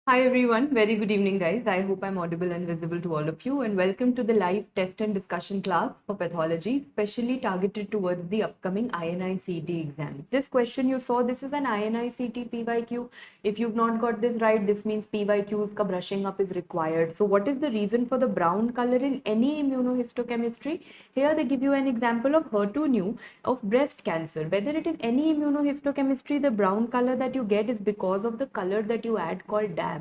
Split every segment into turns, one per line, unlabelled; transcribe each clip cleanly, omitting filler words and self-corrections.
Hi everyone, very good evening guys. I hope I'm audible and visible to all of you, and welcome to the live test and discussion class for pathology, specially targeted towards the upcoming INI-CET exam. This question you saw, this is an INI-CET PYQ. If you've not got this right, this means PYQs ka brushing up is required. So what is the reason for the brown color in any immunohistochemistry? Here they give you an example of HER2/neu of breast cancer. Whether it is any immunohistochemistry, the brown color that you get is because of the color that you add called DAB.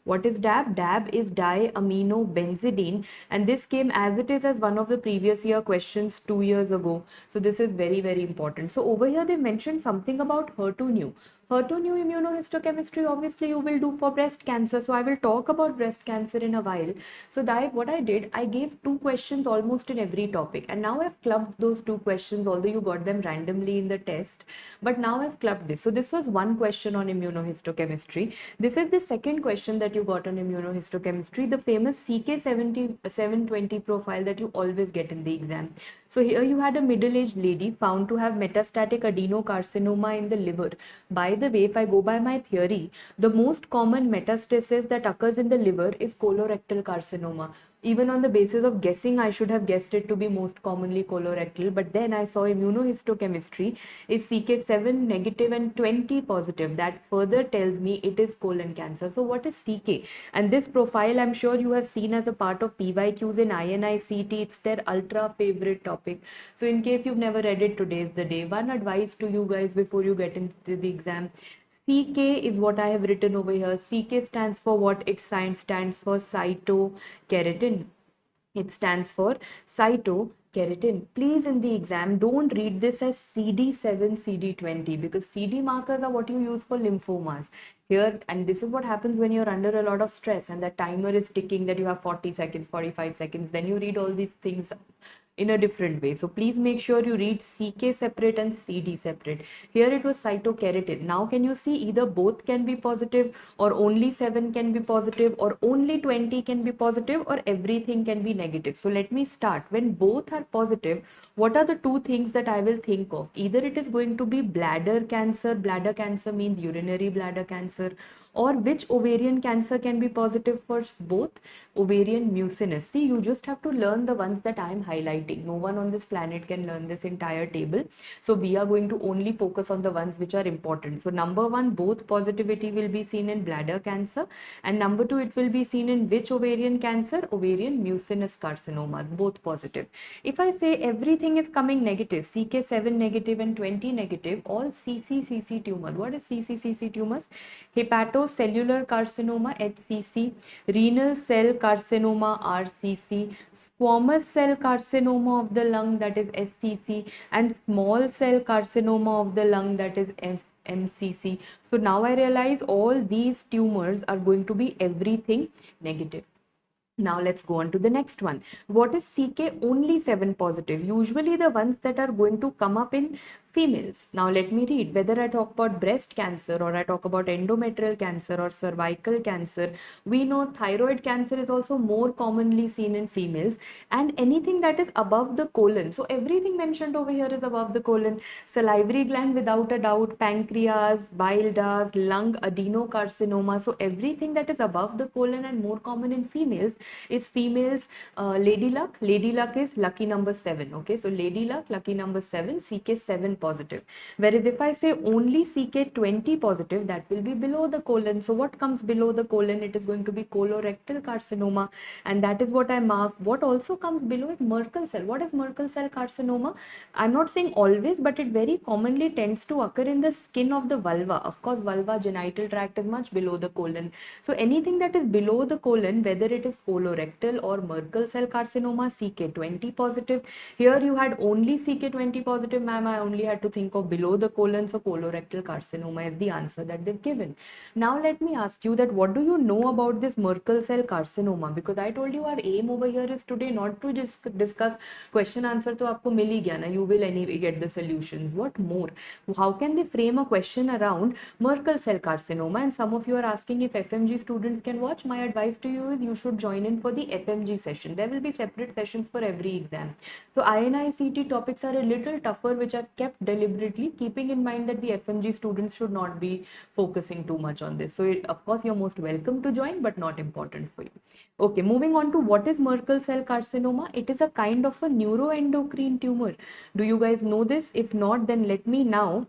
What is DAB? DAB is diaminobenzidine, and this came as it is as one of the previous year questions 2 years ago. So this is very, very important. So over here they mentioned something about HER2/neu. HER2/neu immunohistochemistry, obviously you will do for breast cancer. So I will talk about breast cancer in a while. So that what I did, I gave two questions almost in every topic, and now I've clubbed those two questions, although you got them randomly in the test, but now I've clubbed this. So this was one question on immunohistochemistry. This is the second question that you got on immunohistochemistry, the famous CK720 profile that you always get in the exam. So here you had a middle-aged lady found to have metastatic adenocarcinoma in the liver. By the way, if I go by my theory, the most common metastasis that occurs in the liver is colorectal carcinoma. Even on the basis of guessing, I should have guessed it to be most commonly colorectal, but then I saw immunohistochemistry is CK7 negative and 20 positive. That further tells me it is colon cancer. So what is CK? And this profile I'm sure you have seen as a part of PYQs in INI-CET. It's their ultra favorite topic. So in case you've never read it, today is the day. One advice to you guys before you get into the exam: CK is what I have written over here. CK stands for what? It stands for cytokeratin. It stands for cytokeratin. Please, in the exam, don't read this as CD7, CD20, because CD markers are what you use for lymphomas. Here, and this is what happens when you're under a lot of stress and the timer is ticking, that you have 40 seconds, 45 seconds, then you read all these things in a different way. So please make sure you read CK separate and CD separate. Here it was cytokeratin. Now can you see either both can be positive, or only 7 can be positive, or only 20 can be positive, or everything can be negative. So let me start. When both are positive, what are the two things that I will think of? Either it is going to be bladder cancer. Bladder cancer means urinary bladder cancer. Or which ovarian cancer can be positive for both? Ovarian mucinous. See, you just have to learn the ones that I am highlighting. No one on this planet can learn this entire table. So we are going to only focus on the ones which are important. So number one, both positivity will be seen in bladder cancer. And number two, it will be seen in which ovarian cancer? Ovarian mucinous carcinomas, both positive. If I say everything is coming negative, CK7 negative and 20 negative, all CCCC tumors. What is CCCC tumors? Hepatocellular carcinoma, HCC, renal cell carcinoma, RCC, squamous cell carcinoma of the lung, that is SCC, and small cell carcinoma of the lung, that is MCC. So now I realize all these tumors are going to be everything negative. Now let's go on to the next one. What is CK only 7 positive? Usually the ones that are going to come up in females. Now let me read. Whether I talk about breast cancer, or I talk about endometrial cancer, or cervical cancer, we know thyroid cancer is also more commonly seen in females, and anything that is above the colon. So everything mentioned over here is above the colon. Salivary gland, without a doubt, pancreas, bile duct, lung, adenocarcinoma. So everything that is above the colon and more common in females is females. Lady luck. Lady luck is lucky number 7. Okay, so lady luck, lucky number 7, CK7 positive. Whereas if I say only CK20 positive, that will be below the colon. So what comes below the colon? It is going to be colorectal carcinoma, and that is what I mark. What also comes below is Merkel cell. What is Merkel cell carcinoma? I'm not saying always, but it very commonly tends to occur in the skin of the vulva. Of course, vulva genital tract is much below the colon. So anything that is below the colon, whether it is colorectal or Merkel cell carcinoma, CK20 positive. Here you had only CK20 positive, ma'am. I only had to think of below the colon. So colorectal carcinoma is the answer that they've given. Now let me ask you that what do you know about this Merkel cell carcinoma? Because I told you our aim over here is today not to discuss question answer, to aapko mil hi gaya na, you will anyway get the solutions. What more? How can they frame a question around Merkel cell carcinoma? And some of you are asking if FMG students can watch. My advice to you is you should join in for the FMG session. There will be separate sessions for every exam. So INI-CET topics are a little tougher, which I've kept kept deliberately, keeping in mind that the FMG students should not be focusing too much on this. So of course, you're most welcome to join, but not important for you. Okay, moving on to what is Merkel cell carcinoma. It is a kind of a neuroendocrine tumor. Do you guys know this? If not, then let me now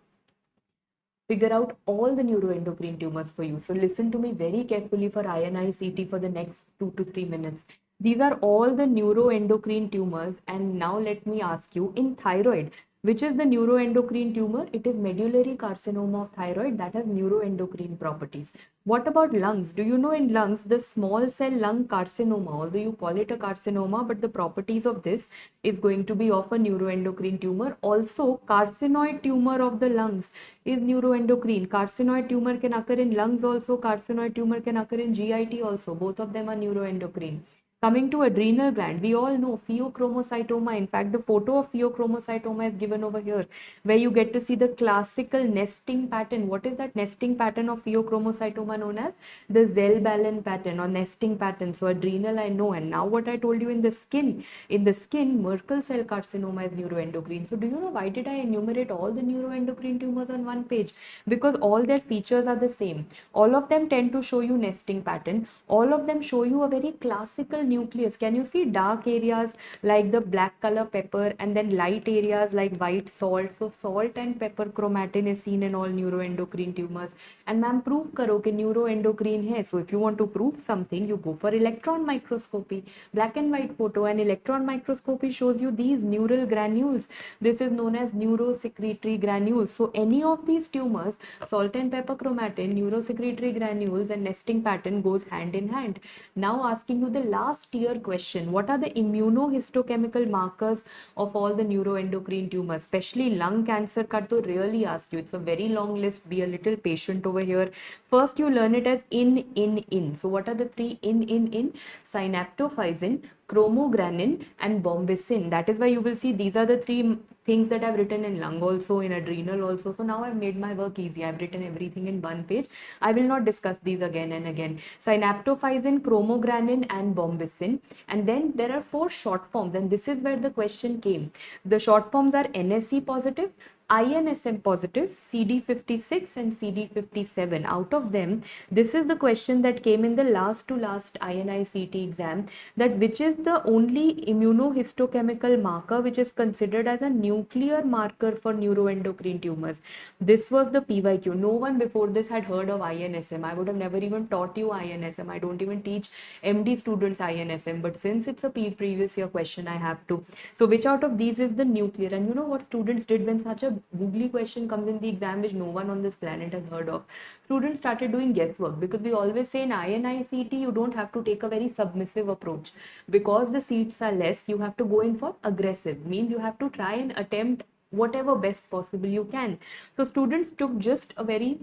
figure out all the neuroendocrine tumors for you. So listen to me very carefully for INI-CT for the next 2 to 3 minutes. These are all the neuroendocrine tumors. And now let me ask you, in thyroid, which is the neuroendocrine tumor? It is medullary carcinoma of thyroid that has neuroendocrine properties. What about lungs? Do you know in lungs, the small cell lung carcinoma, although you call it a carcinoma, but the properties of this is going to be of a neuroendocrine tumor. Also, carcinoid tumor of the lungs is neuroendocrine. Carcinoid tumor can occur in lungs also. Carcinoid tumor can occur in GIT also. Both of them are neuroendocrine. Coming to adrenal gland, we all know pheochromocytoma. In fact, the photo of pheochromocytoma is given over here, where you get to see the classical nesting pattern. What is that nesting pattern of pheochromocytoma known as? The Zell-Ballen pattern or nesting pattern. So adrenal I know. And now what I told you in the skin, Merkel cell carcinoma is neuroendocrine. So do you know why did I enumerate all the neuroendocrine tumors on one page? Because all their features are the same. All of them tend to show you nesting pattern. All of them show you a very classical nucleus. Can you see dark areas like the black color pepper and then light areas like white salt? So salt and pepper chromatin is seen in all neuroendocrine tumors. And ma'am, prove karo कि neuroendocrine hai. So if you want to prove something, you go for electron microscopy. Black and white photo and electron microscopy shows you these neural granules. This is known as neurosecretory granules. So any of these tumors, salt and pepper chromatin, neurosecretory granules and nesting pattern goes hand in hand. Now asking you the last year question, what are the immunohistochemical markers of all the neuroendocrine tumors, especially lung cancer? Cut to really ask you. It's a very long list. Be a little patient over here. First, you learn it as in. So what are the three in? Synaptophysin, chromogranin and bombicin. That is why you will see these are the three things that I've written in lung also, in adrenal also. So now I've made my work easy. I've written everything in one page. I will not discuss these again and again. Synaptophysin, chromogranin and bombicin. And then there are 4 short forms, and this is where the question came. The short forms are NSE positive, INSM positive, CD56 and CD57. Out of them, this is the question that came in the last to last INI-CT exam, that which is the only immunohistochemical marker which is considered as a nuclear marker for neuroendocrine tumors. This was the PYQ. No one before this had heard of INSM. I would have never even taught you INSM. I don't even teach MD students INSM, but since it's a previous year question, I have to. So which out of these is the nuclear? And you know what students did when such a googly question comes in the exam which no one on this planet has heard of? Students started doing guesswork, because we always say in INI-CT you don't have to take a very submissive approach. Because the seats are less, you have to go in for aggressive. Means you have to try and attempt whatever best possible you can. So students took just a very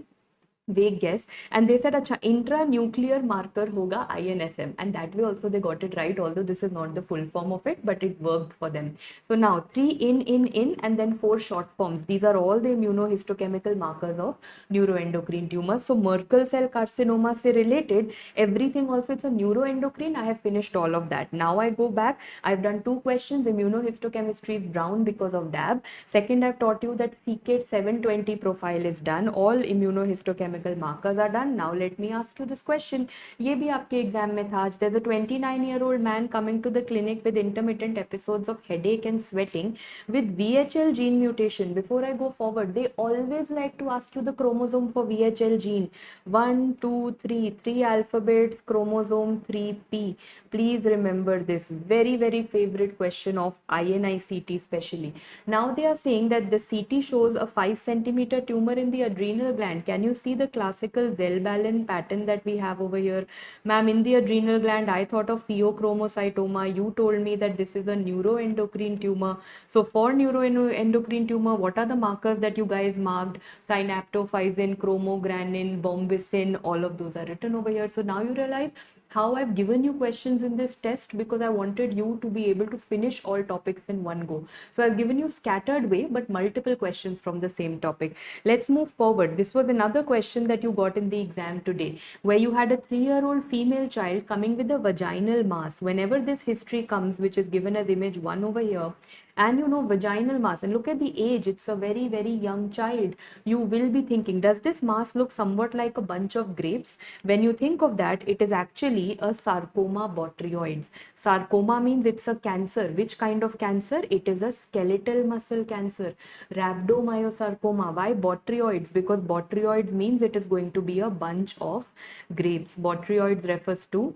vague guess and they said acha intranuclear marker hoga INSM, and that way also they got it right, although this is not the full form of it, but it worked for them. So now 3 in and then 4 short forms. These are all the immunohistochemical markers of neuroendocrine tumors. So Merkel cell carcinoma se related everything also, it's a neuroendocrine. I have finished all of that. Now I go back, I've done 2 questions. Immunohistochemistry is brown because of DAB. Second, I've taught you that CKIT 720 profile is done. All immunohistochemical markers are done. Now let me ask you this question. ये भी आपके exam में था आज. There's a 29-year-old man coming to the clinic with intermittent episodes of headache and sweating with VHL gene mutation. Before I go forward, they always like to ask you the chromosome for VHL gene. 1, 2, 3, 3 alphabets, chromosome 3P. Please remember this. Very, very favorite question of INI-CT especially. Now they are saying that the CT shows a 5 centimeter tumor in the adrenal gland. Can you see the classical Zell-Ballen pattern that we have over here? Ma'am, in the adrenal gland, I thought of pheochromocytoma. You told me that this is a neuroendocrine tumor. So for neuroendocrine tumor, what are the markers that you guys marked? Synaptophysin, chromogranin, bombicin, all of those are written over here. So now you realize how I've given you questions in this test, because I wanted you to be able to finish all topics in one go. So I've given you scattered way, but multiple questions from the same topic. Let's move forward. This was another question question that you got in the exam today, where you had a 3-year-old female child coming with a vaginal mass. Whenever this history comes, which is given as image 1 over here, and you know, vaginal mass, and look at the age, it's a very, very young child, you will be thinking, does this mass look somewhat like a bunch of grapes? When you think of that, it is actually a sarcoma botryoides. Sarcoma means it's a cancer. Which kind of cancer? It is a skeletal muscle cancer. Rhabdomyosarcoma. Why botryoids? Because botryoids means it is going to be a bunch of grapes. Botryoids refers to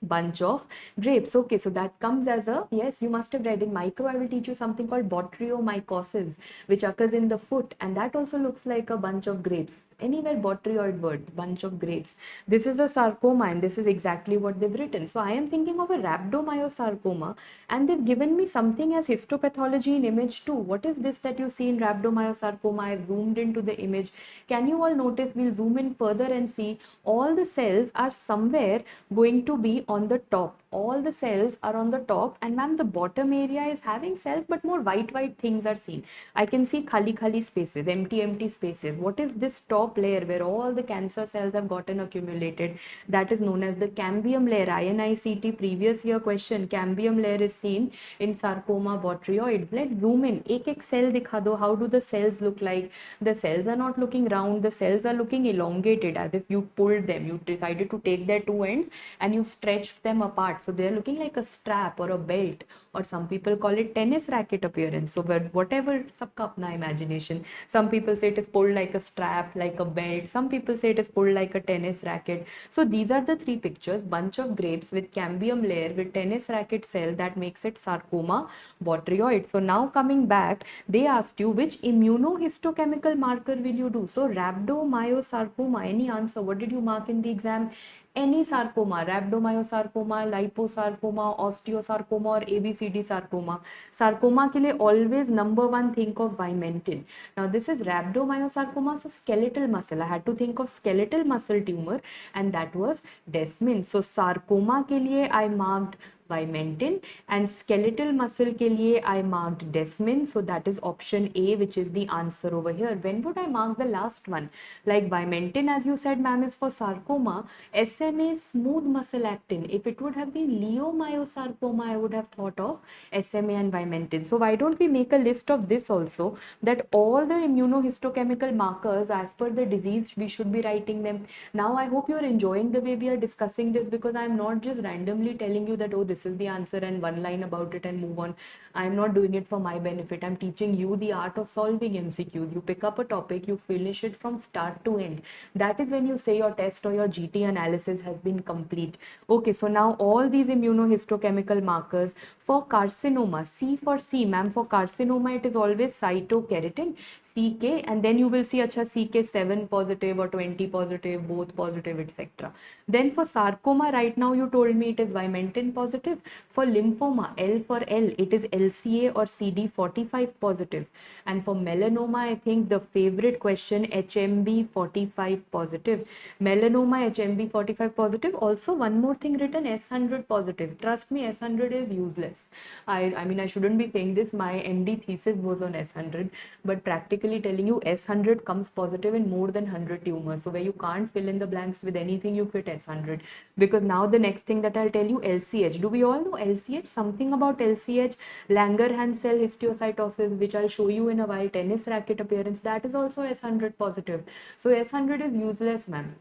bunch of grapes. Okay, so that comes as a, yes, you must have read in micro, I will teach you something called botryoomycosis, which occurs in the foot, and that also looks like a bunch of grapes. Anywhere botryoid word, bunch of grapes. This is a sarcoma, and this is exactly what they've written. So I am thinking of a rhabdomyosarcoma, and they've given me something as histopathology in image 2. What is this that you see in rhabdomyosarcoma? I've zoomed into the image. Can you all notice? We'll zoom in further and see all the cells are somewhere going to be on the top. All the cells are on the top, and ma'am, the bottom area is having cells, but more white things are seen. I can see khali spaces, empty spaces. What is this top layer where all the cancer cells have gotten accumulated? That is known as the cambium layer. INICT previous year question, cambium layer is seen in sarcoma botryoids. Let's zoom in. Ek cell dikha do. How do the cells look like? The cells are not looking round, the cells are looking elongated, as if you pulled them. You decided to take their two ends and you stretched them apart. So they're looking like a strap or a belt, or some people call it tennis racket appearance. So whatever, sabka apna imagination. Some people say it is pulled like a strap, like a belt. Some people say it is pulled like a tennis racket. So these are the three pictures: bunch of grapes with cambium layer with tennis racket cell, that makes it sarcoma botryoid. So now coming back, they asked you which immunohistochemical marker will you do. So rhabdomyosarcoma, any answer? What did you mark in the exam? Any sarcoma, rhabdomyosarcoma, liposarcoma, osteosarcoma, or ABCD sarcoma. Sarcoma के लिए always number one think of vimentin. Now this is rhabdomyosarcoma, so skeletal muscle. I had to think of skeletal muscle tumor, and that was Desmin. So sarcoma के लिए I marked vimentin, and skeletal muscle के लिए I marked Desmin. So that is option A, which is the answer over here. When would I mark the last one? Like vimentin, as you said, ma'am, is for sarcoma. SMA, smooth muscle actin. If it would have been leiomyosarcoma, I would have thought of SMA and vimentin. So why don't we make a list of this also, that all the immunohistochemical markers as per the disease, we should be writing them. Now I hope you're enjoying the way we are discussing this, because I'm not just randomly telling you that, oh, this is the answer and one line about it and move on. I'm not doing it for my benefit. I'm teaching you the art of solving MCQs. You pick up a topic, you finish it from start to end. That is when you say your test or your GT analysis has been complete. Okay, so now all these immunohistochemical markers for carcinoma, C for C, ma'am, for carcinoma it is always cytokeratin, CK, and then you will see acha CK7 positive or 20 positive, both positive, etc. Then for sarcoma, right now you told me it is vimentin positive. For lymphoma, L for L, it is LCA or CD45 positive. And for melanoma, I think the favorite question, HMB45 positive. Melanoma, HMB45 positive. Also one more thing written, S100 positive. Trust me, S100 is useless. I mean, I shouldn't be saying this. My MD thesis was on S100, but practically telling you, S100 comes positive in more than 100 tumors. So where you can't fill in the blanks with anything, you fit S100. Because now the next thing that I'll tell you, LCH. Do we all know LCH? Something about LCH, Langerhans cell histiocytosis, which I'll show you in a while, tennis racket appearance, that is also S100 positive. So S100 is useless, ma'am.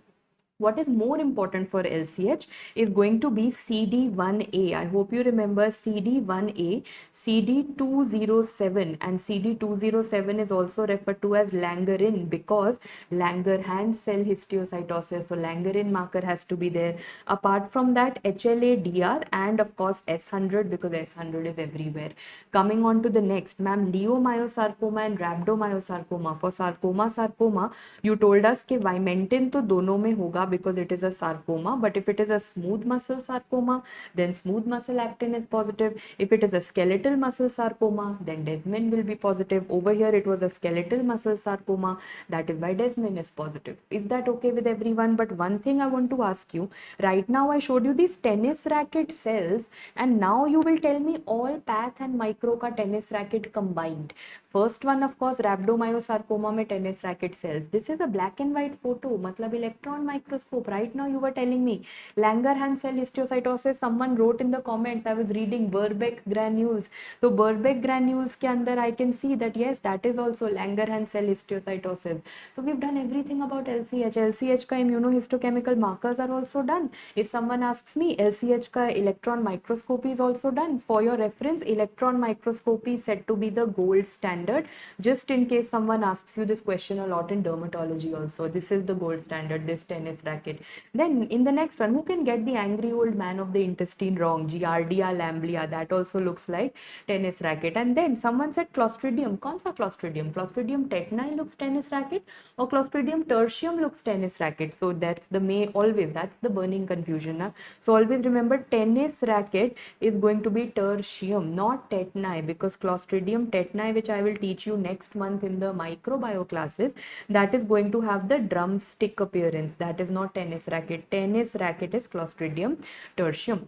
What is more important for LCH is going to be CD1A. I hope you remember CD1A, CD207, and CD207 is also referred to as Langerhans because Langerhans cell histiocytosis. So Langerhans marker has to be there. Apart from that, HLA-DR and of course S100, because S100 is everywhere. Coming on to the next, ma'am, leiomyosarcoma and rhabdomyosarcoma. For sarcoma, you told us कि vimentin तो दोनों में होगा, because it is a sarcoma. But if it is a smooth muscle sarcoma, then smooth muscle actin is positive. If it is a skeletal muscle sarcoma, then desmin will be positive. Over here it was a skeletal muscle sarcoma, that is why desmin is positive. Is that okay with everyone? But one thing I want to ask you, right now I showed you these tennis racket cells, and now you will tell me all path and micro ka tennis racket combined. First one, of course, rhabdomyosarcoma में tennis racket cells. This is a black and white photo, मतलब electron microscope. Right now you were telling me Langerhans cell histiocytosis. Someone wrote in the comments, I was reading Burbeck granules. So Burbeck granules के अंदर I can see that yes, that is also Langerhans cell histiocytosis. So we've done everything about LCH. LCH का immunohistochemical markers are also done. If someone asks me, LCH का electron microscopy is also done. For your reference, electron microscopy is said to be the gold standard. Just in case someone asks you this question a lot in dermatology also, this is the gold standard, this tennis racket. Then in the next one, who can get the angry old man of the intestine wrong? Giardia lamblia, that also looks like tennis racket. And then someone said Clostridium. कौन सा Clostridium? Clostridium tetani looks tennis racket, or Clostridium tertium looks tennis racket? So that's the burning confusion. Huh? So always remember, tennis racket is going to be tertium, not tetani, because Clostridium tetani, which I will teach you next month in the microbio classes, that is going to have the drumstick appearance. That is not tennis racket. Tennis racket is Clostridium tertium.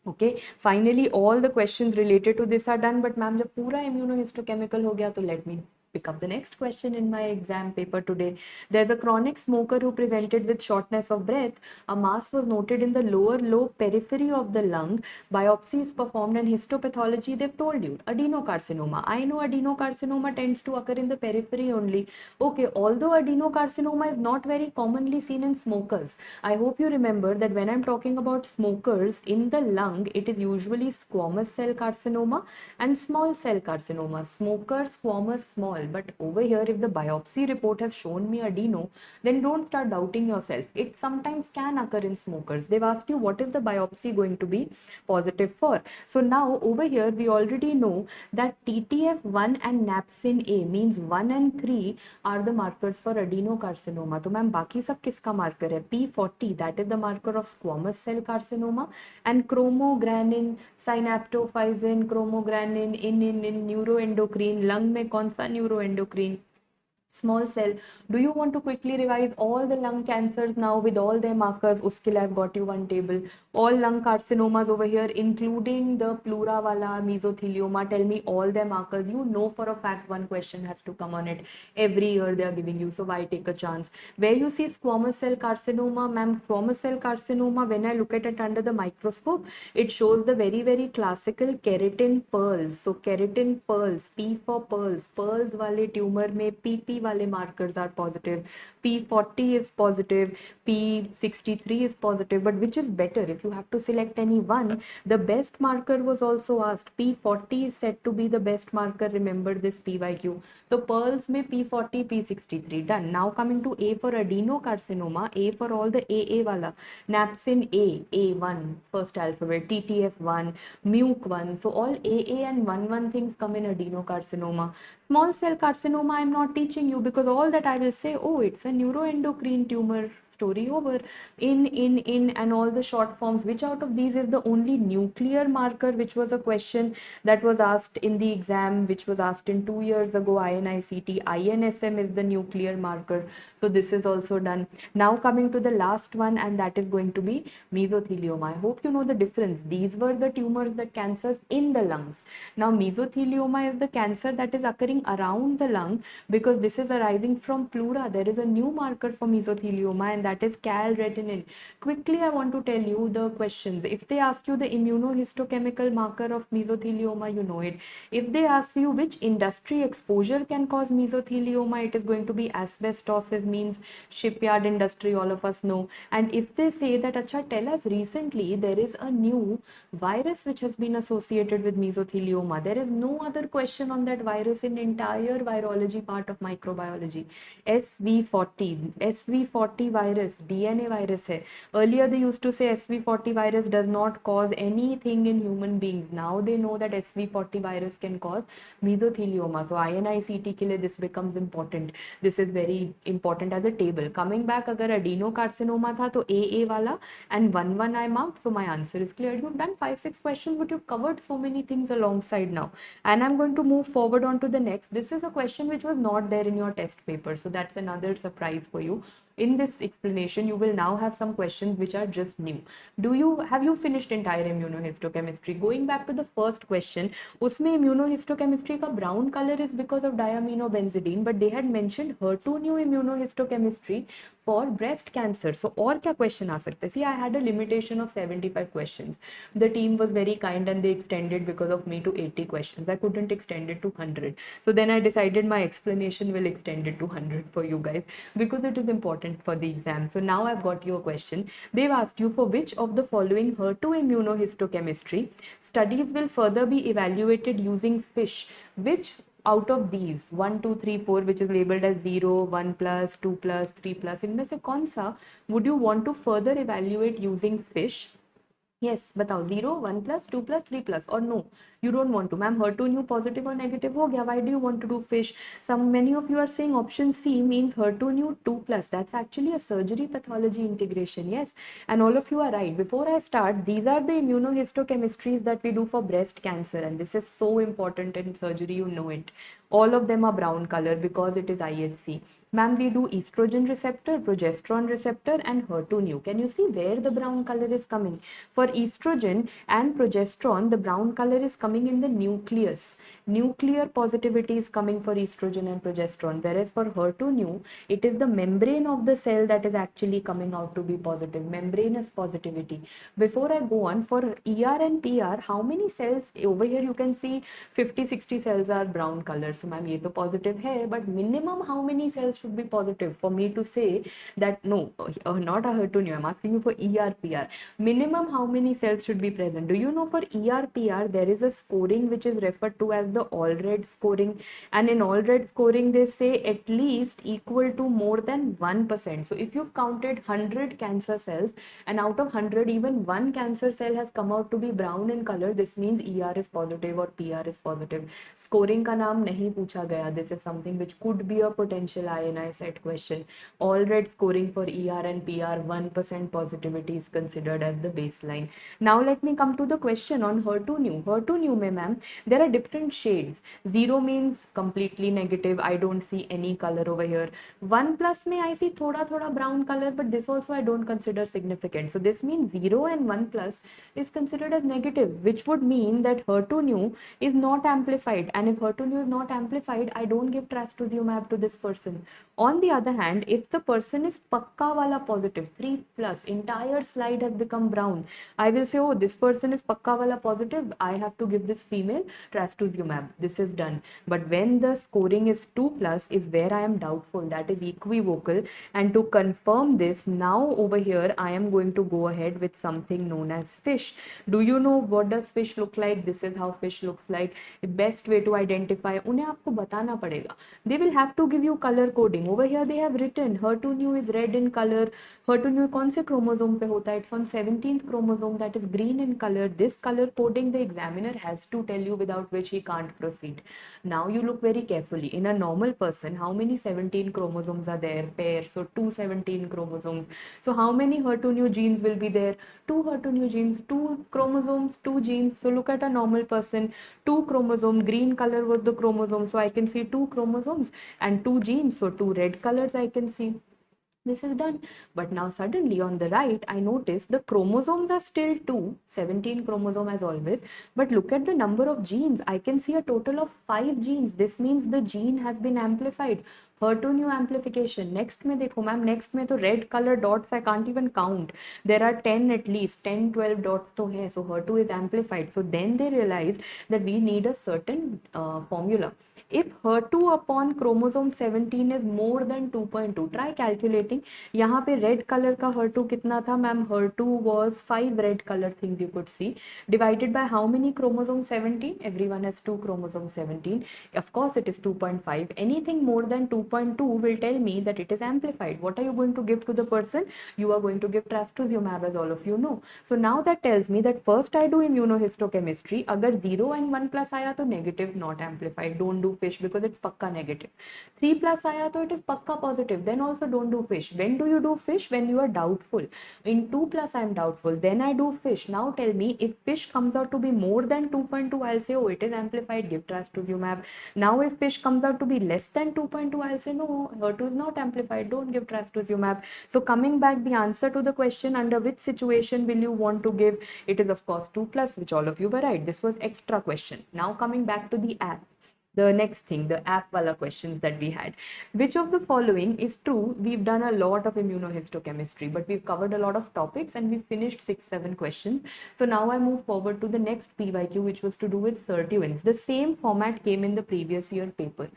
Okay, finally all the questions related to this are done. But ma'am, जब पूरा immunohistochemical हो गया, तो let me pick up the next question in my exam paper today. There's a chronic smoker who presented with shortness of breath. A mass was noted in the lower lobe periphery of the lung. Biopsy is performed, and histopathology, they've told you, adenocarcinoma. I know adenocarcinoma tends to occur in the periphery only. Okay, although adenocarcinoma is not very commonly seen in smokers, I hope you remember that when I'm talking about smokers in the lung, it is usually squamous cell carcinoma and small cell carcinoma. Smoker, squamous, small. But over here, if the biopsy report has shown me adeno, then don't start doubting yourself. It sometimes can occur in smokers. They've asked you what is the biopsy going to be positive for. So now over here, we already know that TTF1 and napsin A, means 1 and 3 are the markers for adenocarcinoma. So ma'am, बाकी सब किसका marker है? P40, that is the marker of squamous cell carcinoma, and chromogranin, synaptophysin, chromogranin, in neuroendocrine. Lung में कौन सा neuroendocrine? Small cell. Do you want to quickly revise all the lung cancers now with all their markers? Uske liye I've got you one table. All lung carcinomas over here, including the pleura wala, mesothelioma. Tell me all their markers. You know for a fact one question has to come on it. Every year they are giving you, so why take a chance? Where you see squamous cell carcinoma, ma'am, squamous cell carcinoma, when I look at it under the microscope, it shows the very, very classical keratin pearls. So keratin pearls, P for pearls. Pearls wale tumor mein PP wale markers are positive. P40 is positive. P63 is positive. But which is better? If you have to select any one, the best marker was also asked. P40 is said to be the best marker. Remember this PYQ. So pearls mein P40, P63. Done. Now coming to A for adenocarcinoma. A for all the AA wala. Napsin A, A1, first alphabet. TTF1, MUC1. So all AA and 1 things come in adenocarcinoma. Small cell carcinoma I'm not teaching you, because all that I will say, oh, it's a neuroendocrine tumor, story over. In and all the short forms. Which out of these is the only nuclear marker, which was a question that was asked in the exam, which was asked in 2 years ago, INICT. INSM is the nuclear marker. So this is also done. Now coming to the last one, and that is going to be mesothelioma. I hope you know the difference. These were the tumors, that cancers in the lungs. Now mesothelioma is the cancer that is occurring around the lung, because this is arising from pleura. There is a new marker for mesothelioma, and that is calretinin. Quickly, I want to tell you the questions. If they ask you the immunohistochemical marker of mesothelioma, you know it. If they ask you which industry exposure can cause mesothelioma, it is going to be asbestosis, means shipyard industry, all of us know. And if they say that, acha, tell us, recently there is a new virus which has been associated with mesothelioma. There is no other question on that virus in entire virology part of microbiology. SV40 virus virus, DNA virus है. Earlier they used to say SV40 virus does not cause anything in human beings. Now they know that SV40 virus can cause mesothelioma. So INICT के लिए this becomes important. This is very important as a table. Coming back, अगर adenocarcinoma था तो AA वाला and 1 I marked. So my answer is clear. You've done 5-6 questions, but you've covered so many things alongside now. And I'm going to move forward on to the next. This is a question which was not there in your test paper. So that's another surprise for you. In this explanation, you will now have some questions which are just new. Have you finished entire immunohistochemistry? Going back to the first question, usme immunohistochemistry ka brown color is because of diaminobenzidine, but they had mentioned HER2 new immunohistochemistry for breast cancer. So और क्या question आ सकते? See, I had a limitation of 75 questions. The team was very kind and they extended because of me to 80 questions. I couldn't extend it to 100. So then I decided my explanation will extend it to 100 for you guys because it is important for the exam. So now I've got your question. They've asked you for which of the following HER2 immunohistochemistry studies will further be evaluated using FISH. Which out of these 1 2 3 4 which is labeled as 0 1 plus 2 plus 3 plus इनमें से कौन सा would you want to further evaluate using FISH? Yes, बताओ 0 1 plus 2 plus 3 plus or no you don't want to. Ma'am, HER2 new positive or negative हो गया. Why do you want to do FISH? Many of you are saying option C means HER2 new 2 plus. That's actually a surgery pathology integration. Yes, and all of you are right. Before I start, these are the immunohistochemistries that we do for breast cancer, and this is so important in surgery. You know it. All of them are brown color because it is IHC. Ma'am, we do estrogen receptor, progesterone receptor, and HER2 new. Can you see where the brown color is coming? For estrogen and progesterone, the brown color is coming in the nucleus. Nuclear positivity is coming for estrogen and progesterone, whereas for HER2 new, it is the membrane of the cell that is actually coming out to be positive. Membranous positivity. Before I go on, for ER and PR, how many cells? Over here you can see 50-60 cells are brown color. So ma'am, ये तो positive है, but minimum how many cells should be positive for me to say that no, not a HER2 new. I'm asking you for ER/PR. Minimum how many cells should be present? Do you know for ER/PR there is a scoring which is referred to as the Allred scoring, and in Allred scoring they say at least equal to more than 1%. So if you've counted 100 cancer cells and out of 100 even one cancer cell has come out to be brown in color, this means ER is positive or PR is positive. Scoring का नाम नहीं पूछा गया. This is something which could be a potential INI set question. Allred scoring for ER and PR, 1% positivity is considered as the baseline. Now let me come to the question on HER2 new. HER2 new mein ma'am, there are different shades. 0 means completely negative. I don't see any color over here. 1 plus may I see thoda brown color, but this also I don't consider significant. So this means 0 and 1 plus is considered as negative, which would mean that HER2 new is not amplified. And if HER2 new is not amplified, I don't give trastuzumab to this person. On the other hand, if the person is pakka wala positive, 3 plus, entire slide has become brown, I will say, oh, this person is pakka wala positive, I have to give this female trastuzumab. This is done. But when the scoring is 2 plus is where I am doubtful, that is equivocal. And to confirm this, now over here, I am going to go ahead with something known as FISH. Do you know what does FISH look like? This is how FISH looks like. The best way to identify, उन्हें आपको बताना पड़ेगा. They will have to give you color coding. Over here they have written HER2 new is red in color. HER2 new कौन से chromosome पे होता है? It's on 17th chromosome, that is green in color. This color coding the examiner has to tell you, without which he can't proceed. Now you look very carefully. In a normal person, how many 17 chromosomes are there? Pair. So 217 chromosomes. So how many HER2 new genes will be there? 2 HER2 new genes, 2 chromosomes, 2 genes. So look at a normal person, 2 chromosome, green color was the chromosome. So I can see 2 chromosomes and 2 genes. So 2 red colors I can see. This is done. But now suddenly on the right, I notice the chromosomes are still 2, 17 chromosome as always. But look at the number of genes. I can see a total of 5 genes. This means the gene has been amplified. HER2 new amplification. Next में देखो ma'am, next में तो red color dots I can't even count. There are 10 at least, 10, 12 dots तो है. So HER2 is amplified. So then they realized that we need a certain formula. If HER2 upon chromosome 17 is more than 2.2, try calculating. यहाँ पे red color का HER2 कितना था ma'am? HER2 was 5 red color things you could see, divided by how many chromosome 17? Everyone has 2 chromosome 17. Of course it is 2.5. Anything more than 2. 2.2 will tell me that it is amplified. What are you going to give to the person? You are going to give trastuzumab, as all of you know. So now that tells me that first I do immunohistochemistry. Agar 0 and 1 plus आया तो negative, not amplified. Don't do fish because it's pakka negative. 3 plus आया तो it is pakka positive. Then also don't do fish. When do you do fish? When you are doubtful. In 2 plus I am doubtful. Then I do fish. Now tell me, if fish comes out to be more than 2.2, I'll say, oh, it is amplified, give trastuzumab. Now if fish comes out to be less than 2.2, I'll say, no, HER2 is not amplified, don't give trastuzumab. So coming back, the answer to the question, under which situation will you want to give, it is of course 2 plus, which all of you were right. This was extra question. Now coming back to the app. The next thing, the app wala questions that we had. Which of the following is true? We've done a lot of immunohistochemistry, but we've covered a lot of topics and we finished 6-7 questions. So now I move forward to the next PYQ, which was to do with sirtuins. The same format came in the previous year paper.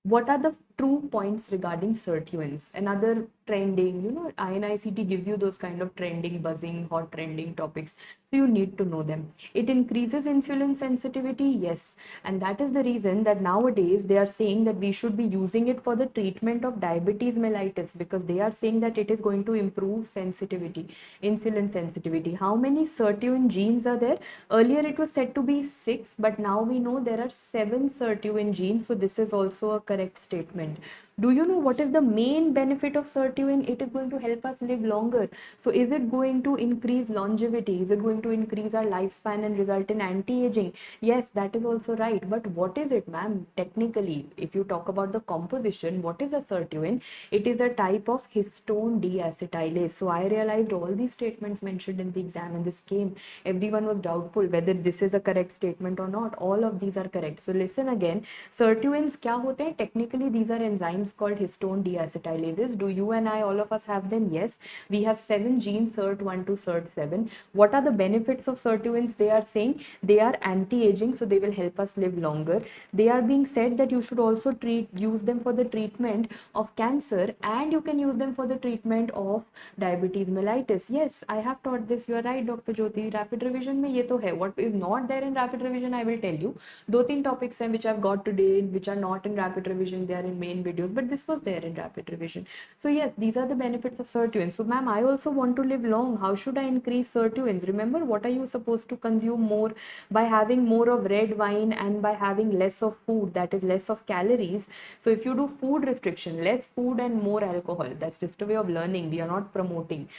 What are the true points regarding sirtuins? Another trending, INICT gives you those kind of trending, buzzing, hot trending topics. So you need to know them. It increases insulin sensitivity, yes. And that is the reason that nowadays they are saying that we should be using it for the treatment of diabetes mellitus, because they are saying that it is going to improve sensitivity, insulin sensitivity. How many sirtuin genes are there? Earlier it was said to be 6, but now we know there are 7 sirtuin genes. So this is also a correct statement. Do you know what is the main benefit of sirtuin? It is going to help us live longer. So is it going to increase longevity? Is it going to increase our lifespan and result in anti-aging? Yes, that is also right. But what is it, ma'am? Technically, if you talk about the composition, what is a sirtuin? It is a type of histone deacetylase. So I realized all these statements mentioned in the exam and this came. Everyone was doubtful whether this is a correct statement or not. All of these are correct. So listen again. Sirtuins क्या होते हैं? Technically, these are enzymes called histone deacetylases. Do you and I, all of us, have them? Yes. We have 7 genes, SIRT1 to SIRT7. What are the benefits of sirtuins? They are saying they are anti-aging, so they will help us live longer. They are being said that you should also use them for the treatment of cancer, and you can use them for the treatment of diabetes mellitus. Yes, I have taught this. You are right, Dr. Jyoti. Rapid revision में ये तो है. What is not there in rapid revision, I will tell you. 2-3 topics हैं which I've got today, which are not in rapid revision. They are in main videos, but this was there in rapid revision. So yes, these are the benefits of sirtuins. So ma'am, I also want to live long. How should I increase sirtuins? Remember, what are you supposed to consume more? By having more of red wine and by having less of food, that is less of calories. So if you do food restriction, less food and more alcohol, that's just a way of learning. We are not promoting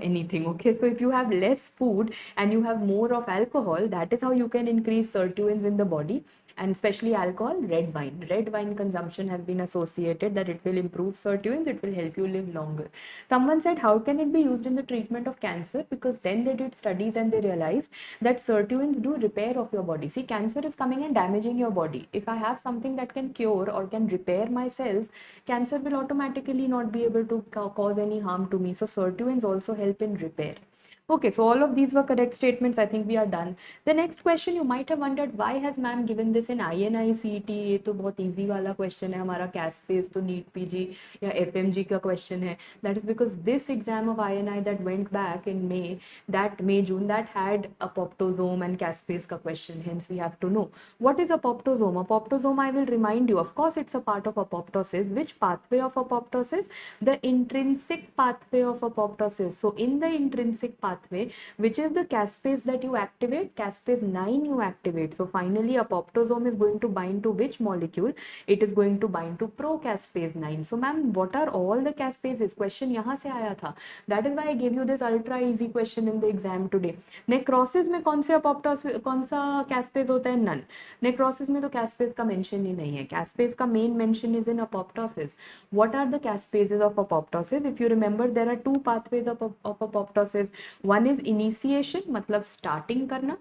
anything. Okay, so if you have less food and you have more of alcohol, that is how you can increase sirtuins in the body. And especially alcohol, red wine. Red wine consumption has been associated that it will improve sirtuins, it will help you live longer. Someone said, how can it be used in the treatment of cancer? Because then they did studies and they realized that sirtuins do repair of your body. See, cancer is coming and damaging your body. If I have something that can cure or can repair my cells, cancer will automatically not be able to cause any harm to me. So sirtuins also help in repair. Okay, so all of these were correct statements. I think we are done. The next question, you might have wondered, why has ma'am given this in INICET? ये तो बहुत easy वाला question है. हमारा CASPACE तो NEET PG या FMG का question है. That is because this exam of INI that went back in June, that had apoptosome and CASPACE का question. Hence, we have to know what is apoptosome. Apoptosome, I will remind you. Of course, it's a part of apoptosis. Which pathway of apoptosis? The intrinsic pathway of apoptosis. So, in the intrinsic pathway, which is the caspase that you activate? Caspase 9 you activate. So finally apoptosome is going to bind to which molecule? It is going to bind to procaspase 9. So ma'am, what are all the caspases? Question यहाँ से आया था. That is why I gave you this ultra easy question in the exam today. Necrosis में कौन से apoptosis, कौन सा caspase होता है? None. Necrosis में तो caspase का mention ही नहीं है. Caspase का main mention is in apoptosis. What are the caspases of apoptosis? If you remember, there are 2 pathways of apoptosis. One is initiation, मतलब starting करना,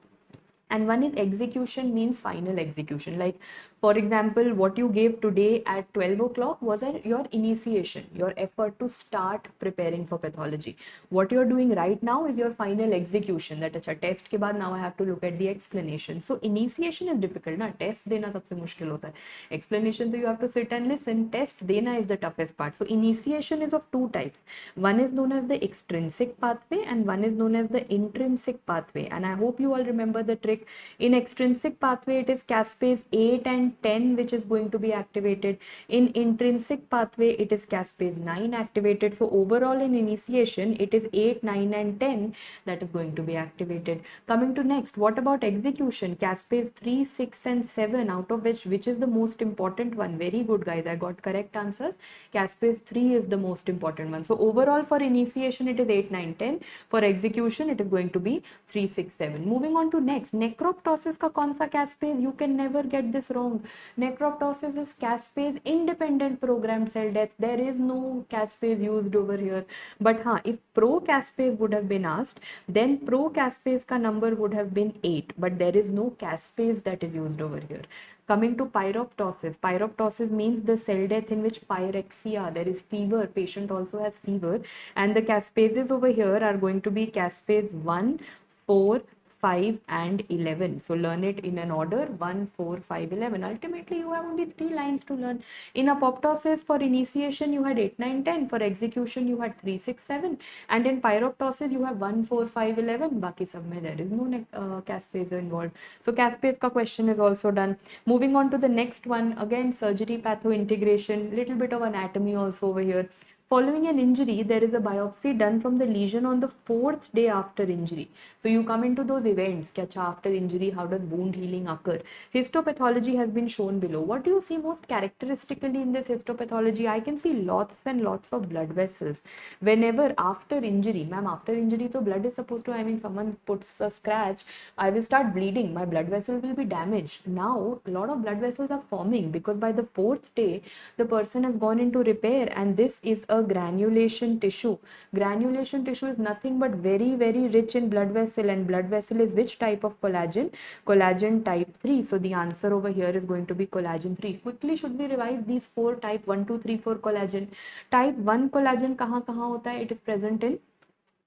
and one is execution, means final execution. Like for example, what you gave today at 12 o'clock was your initiation, your effort to start preparing for pathology. What you're doing right now is your final execution. That अच्छा test के बाद now I have to look at the explanation. So initiation is difficult ना, test देना सबसे मुश्किल होता है. Explanation तो you have to sit and listen. Test देना is the toughest part. So initiation is of 2 types. One is known as the extrinsic pathway and one is known as the intrinsic pathway. And I hope you all remember the trick. intrinsic. In extrinsic pathway, it is caspase 8 and 10 which is going to be activated. In intrinsic pathway, it is caspase 9 activated. So overall in initiation, it is 8, 9 and 10 that is going to be activated. Coming to next, what about execution? Caspase 3, 6 and 7, out of which is the most important one? Very good guys, I got correct answers. Caspase 3 is the most important one. So overall for initiation, it is 8, 9, 10. For execution, it is going to be 3, 6, 7. Moving on to next, necroptosis ka kaun sa caspase? You can never get this wrong. Necroptosis is caspase independent programmed cell death. There is no caspase used over here. But if pro-caspase would have been asked, then pro-caspase ka number would have been 8. But there is no caspase that is used over here. Coming to pyroptosis. Pyroptosis means the cell death in which pyrexia, there is fever, patient also has fever, and the caspases over here are going to be caspase 1, 4, 5 and 11. So learn it in an order 1, 4, 5, 11. Ultimately, you have only 3 lines to learn. In apoptosis, for initiation, you had 8, 9, 10. For execution, you had 3, 6, 7. And in pyroptosis, you have 1, 4, 5, 11. Baki sab mein there is no caspase involved. So caspase ka question is also done. Moving on to the next one. Again, surgery patho integration. Little bit of anatomy also over here. Following an injury, there is a biopsy done from the lesion on the 4th day after injury. So you come into those events, after injury, how does wound healing occur? Histopathology has been shown below. What do you see most characteristically in this histopathology? I can see lots and lots of blood vessels. Whenever after injury, ma'am, after injury, so blood is supposed to, someone puts a scratch, I will start bleeding, my blood vessel will be damaged. Now, a lot of blood vessels are forming because by the 4th day, the person has gone into repair, and this is a granulation tissue. Granulation tissue is nothing but very, very rich in blood vessel, and blood vessel is which type of collagen? Collagen type 3. So the answer over here is going to be collagen 3. Quickly, should we revise these 4 type 1, 2, 3, 4 collagen? Type 1 collagen kahan hota hai? It is present in,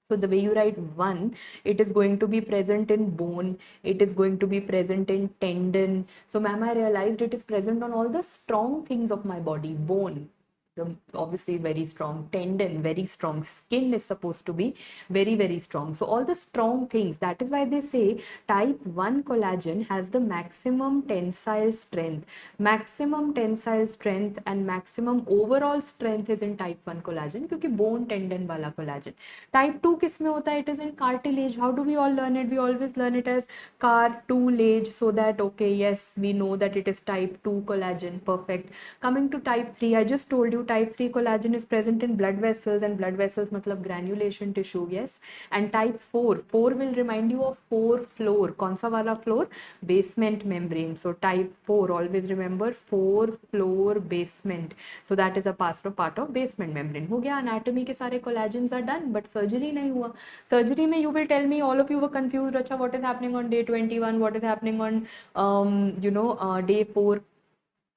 so the way you write 1, it is going to be present in bone, it is going to be present in tendon. So ma'am, I realized it is present on all the strong things of my body. Bone, obviously very strong, tendon very strong, skin is supposed to be very, very strong. So all the strong things, that is why they say type 1 collagen has the maximum tensile strength. Maximum tensile strength and maximum overall strength is in type 1 collagen, क्योंकि bone tendon वाला collagen. Type 2 किस में होता है? It is in cartilage. How do we all learn it? We always learn it as cartilage, so that okay, yes, we know that it is type 2 collagen. Perfect. Coming to type 3, I just told you type 3 collagen is present in blood vessels, and blood vessels matlab granulation tissue, yes. And type 4 will remind you of 4 floor. कौन सा वाला floor? Basement membrane. So type 4, always remember 4 floor basement. So that is a part of basement membrane. हो गया, anatomy के सारे collagens are done, but surgery नहीं हुआ. Surgery में you will tell me, all of you were confused, अच्छा what is happening on day 21, what is happening on day 4.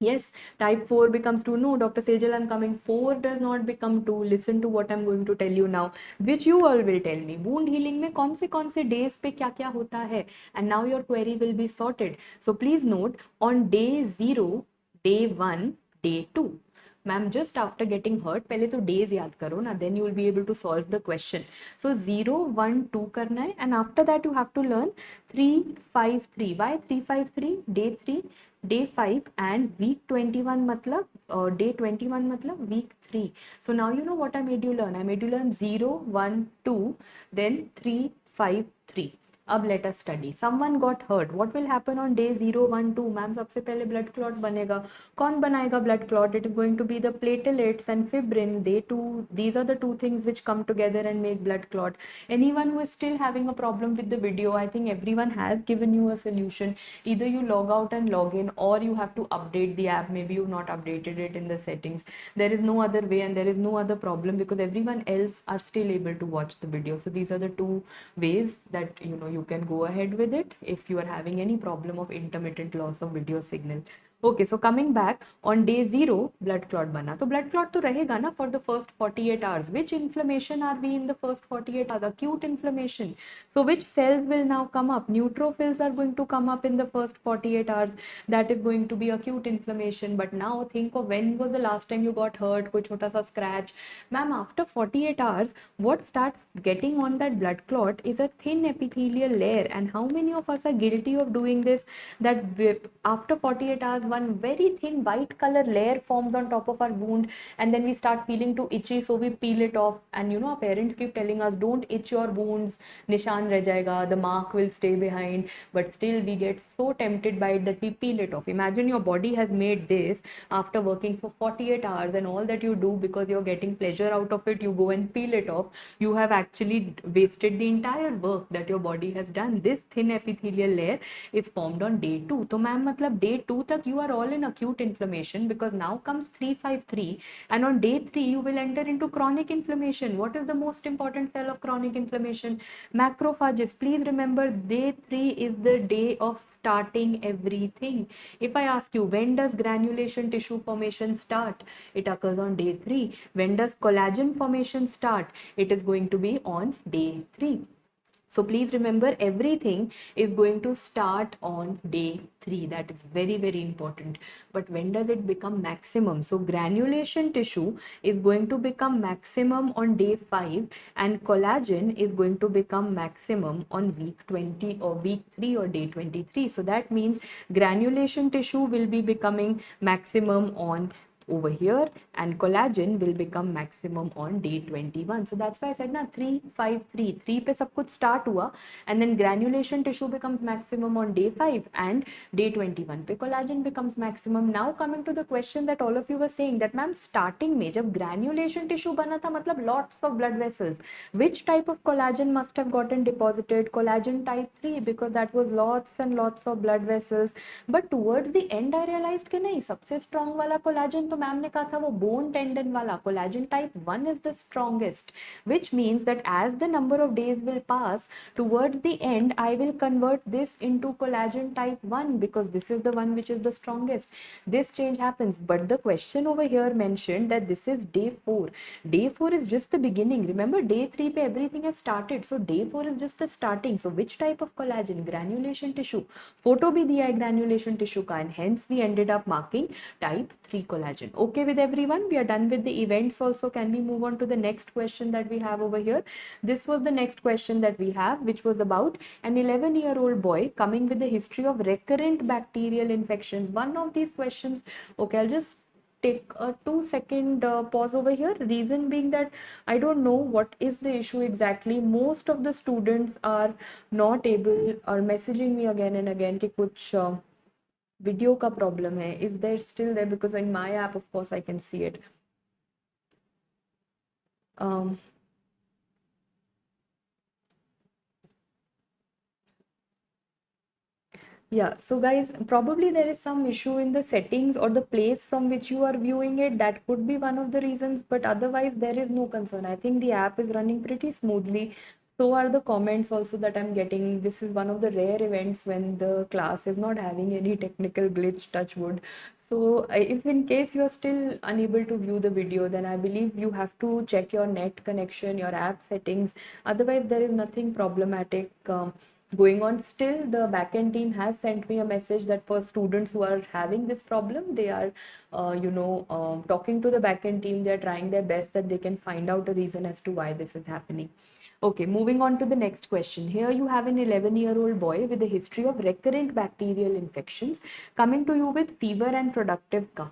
Yes, type 4 becomes 2. No, Dr. Sejal, I'm coming. 4 does not become 2. Listen to what I'm going to tell you now, which you all will tell me. Wound healing में कौन से days पे क्या होता है? And now your query will be sorted. So please note, on day 0, day 1, day 2. Ma'am, just after getting hurt, पहले तो days याद करो ना, then you will be able to solve the question. So 0, 1, 2 करना है, and after that you have to learn 3, 5, 3. Why 3, 5, 3? Day 3, day 5 and week 21 matlab day 21 matlab week 3. So now you know what I made you learn. I made you learn 0, 1, 2, then 3, 5, 3. अब let us study. Someone got hurt. What will happen on day 0, 1, 2? Ma'am, सबसे पहले blood clot बनेगा. कौन बनाएगा blood clot? It is going to be the platelets and fibrin. These are the two things which come together and make blood clot. Anyone who is still having a problem with the video, I think everyone has given you a solution. Either you log out and log in, or you have to update the app. Maybe you've not updated it in the settings. There is no other way, and there is no other problem, because everyone else are still able to watch the video. So these are the two ways that you can go ahead with it if you are having any problem of intermittent loss of video signal. Okay, so coming back on day 0 blood clot bana, तो blood clot तो रहेगा ना for the first 48 hours. Which inflammation are we in the first 48 hours? Acute inflammation. So which cells will now come up? Neutrophils are going to come up in the first 48 hours. That is going to be acute inflammation. But now think of when was the last time you got hurt, कोई छोटा सा scratch. Ma'am, after 48 hours, what starts getting on that blood clot is a thin epithelial layer. And how many of us are guilty of doing this? That after 48 hours, one very thin white color layer forms on top of our wound, and then we start feeling too itchy, so we peel it off. And you know, our parents keep telling us, don't itch your wounds, nishan reh jayega, the mark will stay behind. But still we get so tempted by it that we peel it off. Imagine your body has made this after working for 48 hours, and all that you do because you're getting pleasure out of it, you go and peel it off. You have actually wasted the entire work that your body has done. This thin epithelial layer is formed on day 2. तो ma'am मतलब day 2 तक you are all in acute inflammation, because now comes 353, and on day 3 you will enter into chronic inflammation. What is the most important cell of chronic inflammation? Macrophages. Please remember, day 3 is the day of starting everything. If I ask you, when does granulation tissue formation start? It occurs on day 3. When does collagen formation start? It is going to be on day 3. So please remember, everything is going to start on day 3. That is very, very important. But when does it become maximum? So granulation tissue is going to become maximum on day 5, and collagen is going to become maximum on week 20 or week 3 or day 23. So that means granulation tissue will be becoming maximum on over here, and collagen will become maximum on day 21. So that's why I said na 3 5 3 3 पे सब कुछ start हुआ, and then granulation tissue becomes maximum on day 5, and day 21 पे collagen becomes maximum. Now coming to the question that all of you were saying that ma'am, starting में जब granulation tissue बना था मतलब lots of blood vessels, which type of collagen must have gotten deposited? Collagen type 3, because that was lots and lots of blood vessels. But towards the end I realized कि नहीं, सबसे strong वाला collagen तो ma'am ने कहा था वो bone tendon वाला collagen type 1 is the strongest, which means that as the number of days will pass, towards the end I will convert this into collagen type 1, because this is the one which is the strongest. This change happens. But the question over here mentioned that this is day 4. Day 4 is just the beginning. Remember, day 3 पे everything has started, so day 4 is just the starting. So which type of collagen? Granulation tissue. Photo भी दिया है granulation tissue का, and hence we ended up marking type 3 collagen. Okay with everyone? We are done with the events also. Can we move on to the next question that we have over here? This was the next question that we have, which was about an 11-year-old boy coming with the history of recurrent bacterial infections. One of these questions, okay, I'll just take a 2-second pause over here. Reason being that I don't know what is the issue exactly. Most of the students are not able, or messaging me again and again कि कुछ video का problem है. Is there still there? Because in my app, of course, I can see it. Yeah, so guys, probably there is some issue in the settings or the place from which you are viewing it. That could be one of the reasons, but otherwise there is no concern. I think the app is running pretty smoothly. So are the comments also that I'm getting. This is one of the rare events when the class is not having any technical glitch, touch wood. So if in case you are still unable to view the video, then I believe you have to check your net connection, your app settings. Otherwise, there is nothing problematic going on. Still, the backend team has sent me a message that for students who are having this problem, they are talking to the backend team. They're trying their best that they can find out a reason as to why this is happening. Okay, moving on to the next question. Here you have an 11-year-old boy with a history of recurrent bacterial infections coming to you with fever and productive cough.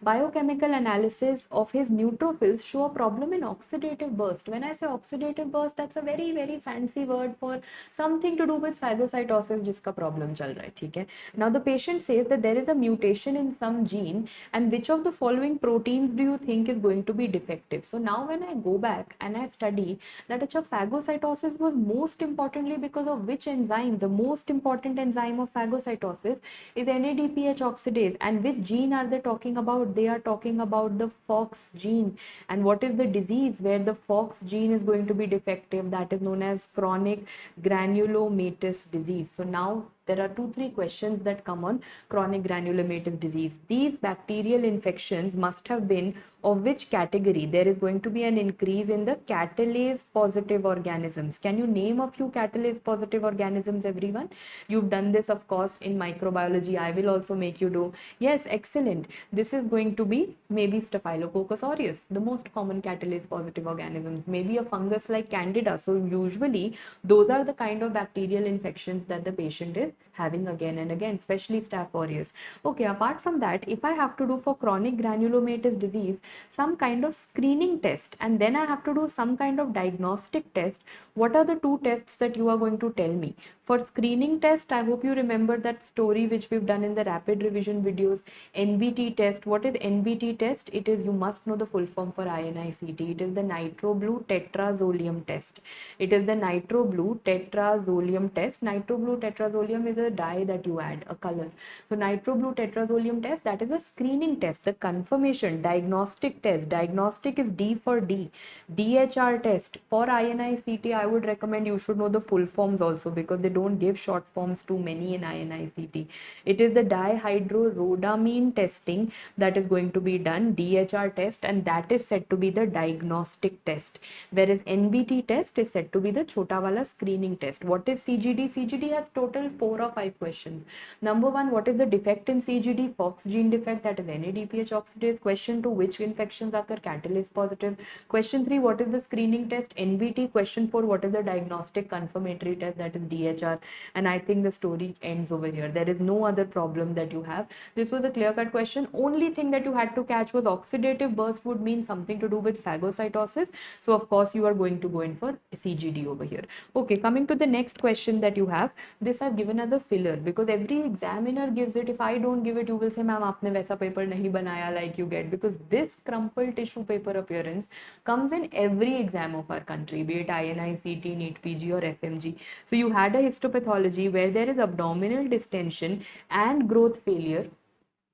Biochemical analysis of his neutrophils show a problem in oxidative burst. When I say oxidative burst, that's a very, very fancy word for something to do with phagocytosis जिसका problem चल रहा है, ठीक है? Now the patient says that there is a mutation in some gene, and which of the following proteins do you think is going to be defective? So now when I go back and I study that अच्छा phagocytosis was most importantly because of which enzyme? The most important enzyme of phagocytosis is NADPH oxidase. And which gene are they talking about? They are talking about the FOX gene. And what is the disease where the FOX gene is going to be defective? That is known as chronic granulomatous disease. So now there are 2-3 questions that come on chronic granulomatous disease. These bacterial infections must have been of which category? There is going to be an increase in the catalase positive organisms. Can you name a few catalase positive organisms, everyone? You've done this, of course, in microbiology. I will also make you do. Yes, excellent. This is going to be maybe Staphylococcus aureus, the most common catalase positive organisms, maybe a fungus like Candida. So usually those are the kind of bacterial infections that the patient is having again and again, especially Staph aureus. Okay, apart from that, if I have to do for chronic granulomatous disease some kind of screening test and then I have to do some kind of diagnostic test, what are the two tests that you are going to tell me? For screening test, I hope you remember that story which we've done in the rapid revision videos, NBT test. What is NBT test? It is, you must know the full form for INICT. It is the nitroblue tetrazolium test. It is the nitroblue tetrazolium test. Nitroblue tetrazolium is a dye that you add, a color. So nitroblue tetrazolium test, that is a screening test, the confirmation, diagnostic test. Diagnostic is D for D. DHR test. For INICT, I would recommend you should know the full forms also, because they don't give short forms too many in INICT. It is the dihydrorhodamine testing that is going to be done, DHR test, and that is said to be the diagnostic test. Whereas NBT test is said to be the chota wala screening test. What is CGD? CGD has total 4 or 5 questions. Number 1, what is the defect in CGD? Fox gene defect, that is NADPH oxidase. Question 2, which infections occur? Catalase positive. Question 3, what is the screening test? NBT. Question 4, what is the diagnostic confirmatory test? That is DHR. And I think the story ends over here. There is no other problem that you have. This was a clear-cut question. Only thing that you had to catch was oxidative burst would mean something to do with phagocytosis. So of course you are going to go in for CGD over here. Okay, coming to the next question that you have. This I've given as a filler because every examiner gives it. If I don't give it, you will say, ma'am, aapne waisa paper nahi banaya like you get, because this crumpled tissue paper appearance comes in every exam of our country, be it INICT, NEET PG or FMG. So you had a histopathology where there is abdominal distension and growth failure.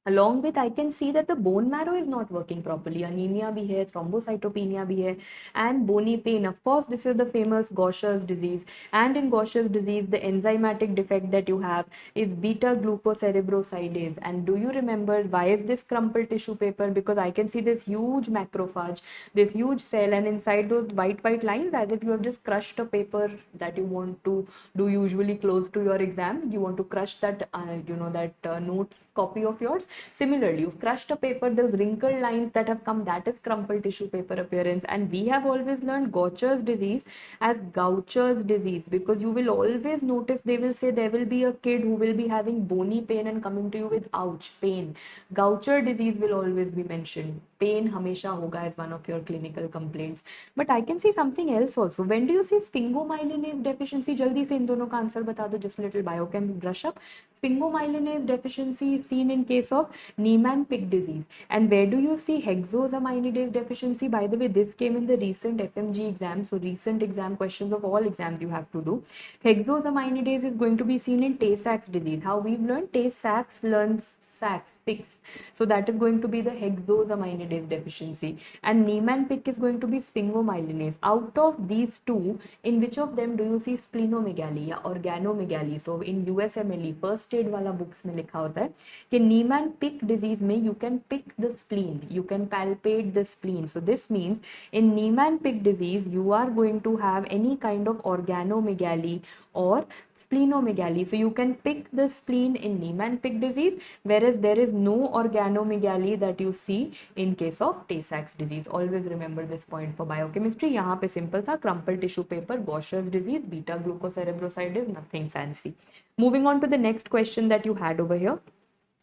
Along with, I can see that the bone marrow is not working properly. Anemia bhi hai, thrombocytopenia bhi hai, and bony pain. Of course, this is the famous Gaucher's disease. And in Gaucher's disease, the enzymatic defect that you have is beta-glucocerebrosidase. And do you remember why is this crumpled tissue paper? Because I can see this huge macrophage, this huge cell, and inside those white lines, as if you have just crushed a paper that you want to do usually close to your exam. You want to crush that, notes copy of yours. Similarly, you've crushed a paper, those wrinkled lines that have come, that is crumpled tissue paper appearance. And we have always learned Gaucher's disease as Gaucher's disease, because you will always notice they will say there will be a kid who will be having bony pain and coming to you with ouch, pain. Gaucher disease will always be mentioned. Pain hamesha hoga is one of your clinical complaints. But I can see something else also. When do you see sphingomyelinase deficiency? Jaldi se in dono ka answer bata do, just little biochem brush up. Sphingomyelinase deficiency is seen in case of Niemann-Pick disease. And where do you see hexosaminidase deficiency? By the way, this came in the recent FMG exam. So recent exam questions of all exams you have to do. Hexosaminidase is going to be seen in Tay-Sachs disease. How we've learned? Tay-Sachs learns Sachs 6. So that is going to be the hexosaminidase deficiency. And Niemann-Pick is going to be sphingomyelinase. Out of these two, in which of them do you see splenomegaly or organomegaly? So in USMLE first aid wala books में लिखा होता है कि Niemann-Pick disease में you can pick the spleen, you can palpate the spleen. So this means in Niemann-Pick disease you are going to have any kind of organomegaly or splenomegaly. So you can pick the spleen in Niemann-Pick disease, whereas there is no organomegaly that you see in case of Tay-Sachs disease. Always remember this point for biochemistry. यहाँ पे simple था, crumpled tissue paper, Gaucher's disease, beta-glucocerebrosidase, nothing fancy. Moving on to the next question that you had over here.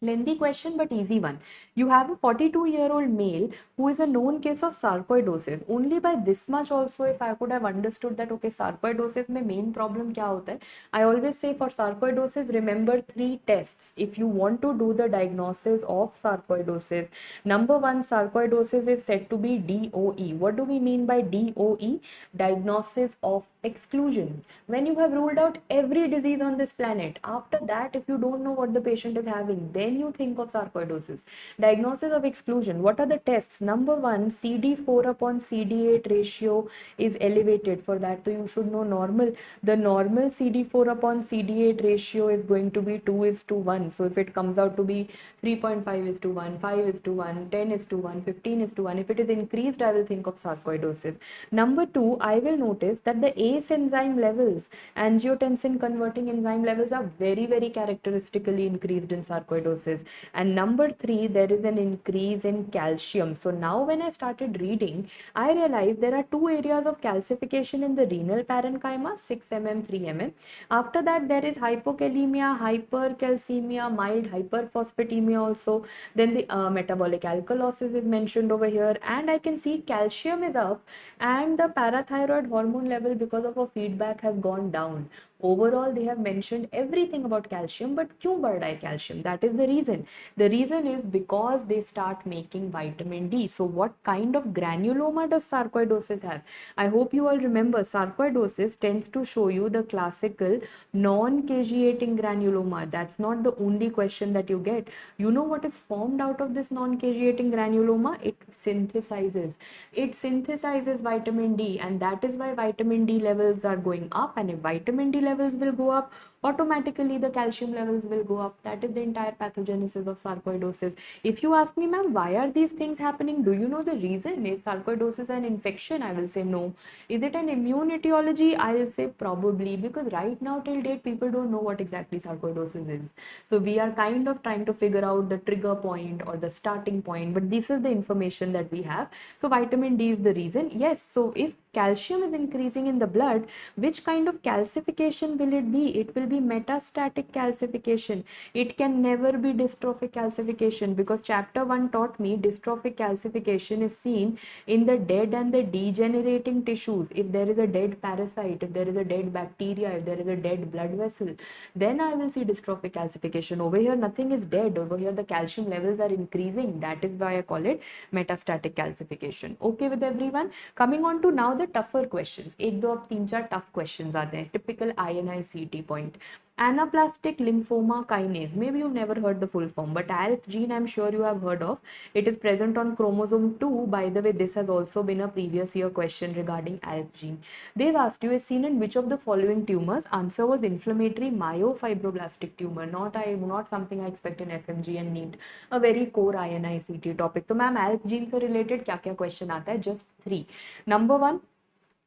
Lengthy question but easy one. You have a 42-year-old male who is a known case of sarcoidosis. Only by this much also, if I could have understood that, okay, sarcoidosis mein main problem kya hota hai? I always say for sarcoidosis, remember 3 tests. If you want to do the diagnosis of sarcoidosis, number 1, sarcoidosis is said to be DOE. What do we mean by DOE? Diagnosis of exclusion. When you have ruled out every disease on this planet, after that, if you don't know what the patient is having, then then you think of sarcoidosis. Diagnosis of exclusion. What are the tests? Number one, CD4 upon CD8 ratio is elevated. For that, so you should know normal. The normal CD4 upon CD8 ratio is going to be 2:1. So if it comes out to be 3.5:1, 5:1, 10:1, 15:1, if it is increased, I will think of sarcoidosis. Number two, I will notice that the ACE enzyme levels, angiotensin converting enzyme levels, are very, very characteristically increased in sarcoidosis. And number three, there is an increase in calcium. So now when I started reading, I realized there are two areas of calcification in the renal parenchyma, 6 mm, 3 mm. After that, there is hypokalemia, hypercalcemia, mild hyperphosphatemia also. Then the metabolic alkalosis is mentioned over here, and I can see calcium is up and the parathyroid hormone level because of a feedback has gone down. Overall, they have mentioned everything about calcium, but क्यों बढ़ रहा है calcium? That is the reason. The reason is because they start making vitamin D. So what kind of granuloma does sarcoidosis have? I hope you all remember sarcoidosis tends to show you the classical non-caseating granuloma. That's not the only question that you get. You know what is formed out of this non-caseating granuloma? It synthesizes. It synthesizes vitamin D, and that is why vitamin D levels are going up. And if vitamin D levels will go up, automatically the calcium levels will go up. That is the entire pathogenesis of sarcoidosis. If you ask me, ma'am, why are these things happening? Do you know the reason? Is sarcoidosis an infection? I will say no. Is it an immune etiology? I will say probably, because right now till date people don't know what exactly sarcoidosis is. So we are kind of trying to figure out the trigger point or the starting point, but this is the information that we have. So vitamin D is the reason. Yes, so if calcium is increasing in the blood, which kind of calcification will it be? It will be metastatic calcification. It can never be dystrophic calcification, because chapter 1 taught me dystrophic calcification is seen in the dead and the degenerating tissues. If there is a dead parasite, if there is a dead bacteria, if there is a dead blood vessel, then I will see dystrophic calcification. Over here nothing is dead. Over here the calcium levels are increasing. That is why I call it metastatic calcification. Okay with everyone? Coming on to now the tougher questions. एक दो अब तीन चार tough questions आते हैं. Typical INI-CET point. Anaplastic lymphoma kinase. Maybe you've never heard the full form, but ALK gene I'm sure you have heard of. It is present on chromosome 2. By the way, this has also been a previous year question regarding ALK gene. They've asked you, is seen in which of the following tumors? Answer was inflammatory myofibroblastic tumor. Not something I expect in FMG and NEET. A very core INI-CET topic. तो ma'am ALK gene से related क्या क्या question आता है? Just 3. Number 1,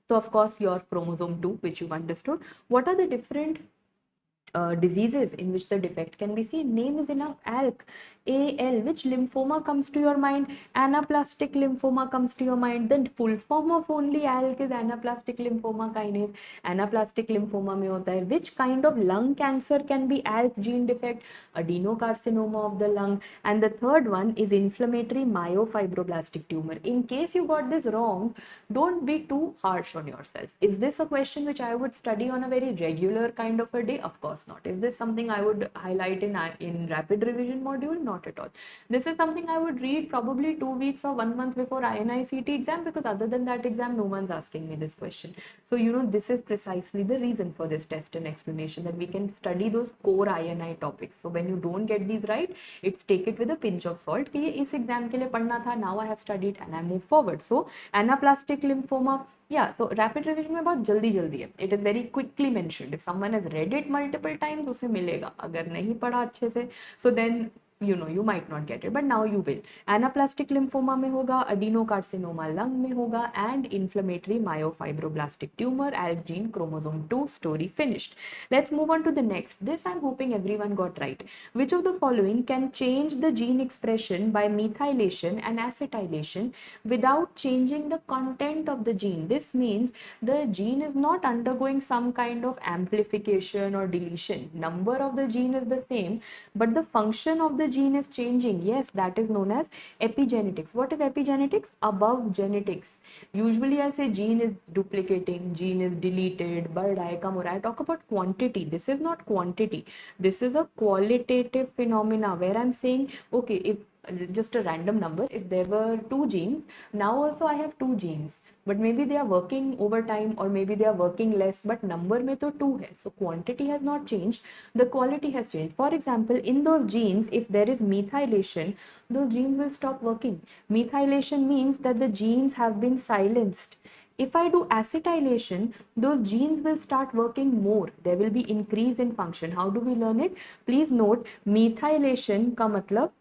so of course your chromosome 2, which you've understood. What are the different diseases in which the defect can be seen? Name is enough. ALK. AL. Which lymphoma comes to your mind? Anaplastic lymphoma comes to your mind. Then full form of only ALK is anaplastic lymphoma kinase. Anaplastic lymphoma में होता है. Which kind of lung cancer can be ALK gene defect? Adenocarcinoma of the lung. And the third one is inflammatory myofibroblastic tumor. In case you got this wrong, don't be too harsh on yourself. Is this a question which I would study on a very regular kind of a day? Of course not. Is this something I would highlight in rapid revision module? Not at all. This is something I would read probably 2 weeks or 1 month before INI-CET exam, because other than that exam no one's asking me this question. So this is precisely the reason for this test and explanation, that we can study those core INI topics. So when you don't get these right, it's take it with a pinch of salt कि ये इस exam के लिए पढ़ना था, now I have studied and I move forward. So anaplastic lymphoma, yeah, so rapid revision में बहुत जल्दी है. It is very quickly mentioned. If someone has read it multiple times, उसे मिलेगा. अगर नहीं पढ़ा अच्छे से, so then you might not get it, but now you will. Anaplastic lymphoma में होगा, adenocarcinoma lung में होगा, and inflammatory myofibroblastic tumor, ALK gene, chromosome 2, story finished. Let's move on to the next. This I'm hoping everyone got right. Which of the following can change the gene expression by methylation and acetylation without changing the content of the gene? This means the gene is not undergoing some kind of amplification or deletion. Number of the gene is the same, but the function of the gene is changing. Yes, that is known as epigenetics. What is epigenetics? Above genetics. Usually I say gene is duplicating, gene is deleted, बढ़ रहा है, कम हो रहा है. I talk about quantity. This is not quantity. This is a qualitative phenomena where I'm saying, okay, if just a random number, if there were 2 genes, now also I have 2 genes, but maybe they are working overtime or maybe they are working less, but number mein to 2 hai, so quantity has not changed, the quality has changed. For example, in those genes, if there is methylation, those genes will stop working. Methylation means that the genes have been silenced. If I do acetylation, those genes will start working more. There will be increase in function. How do we learn it? Please note, methylation का मतलब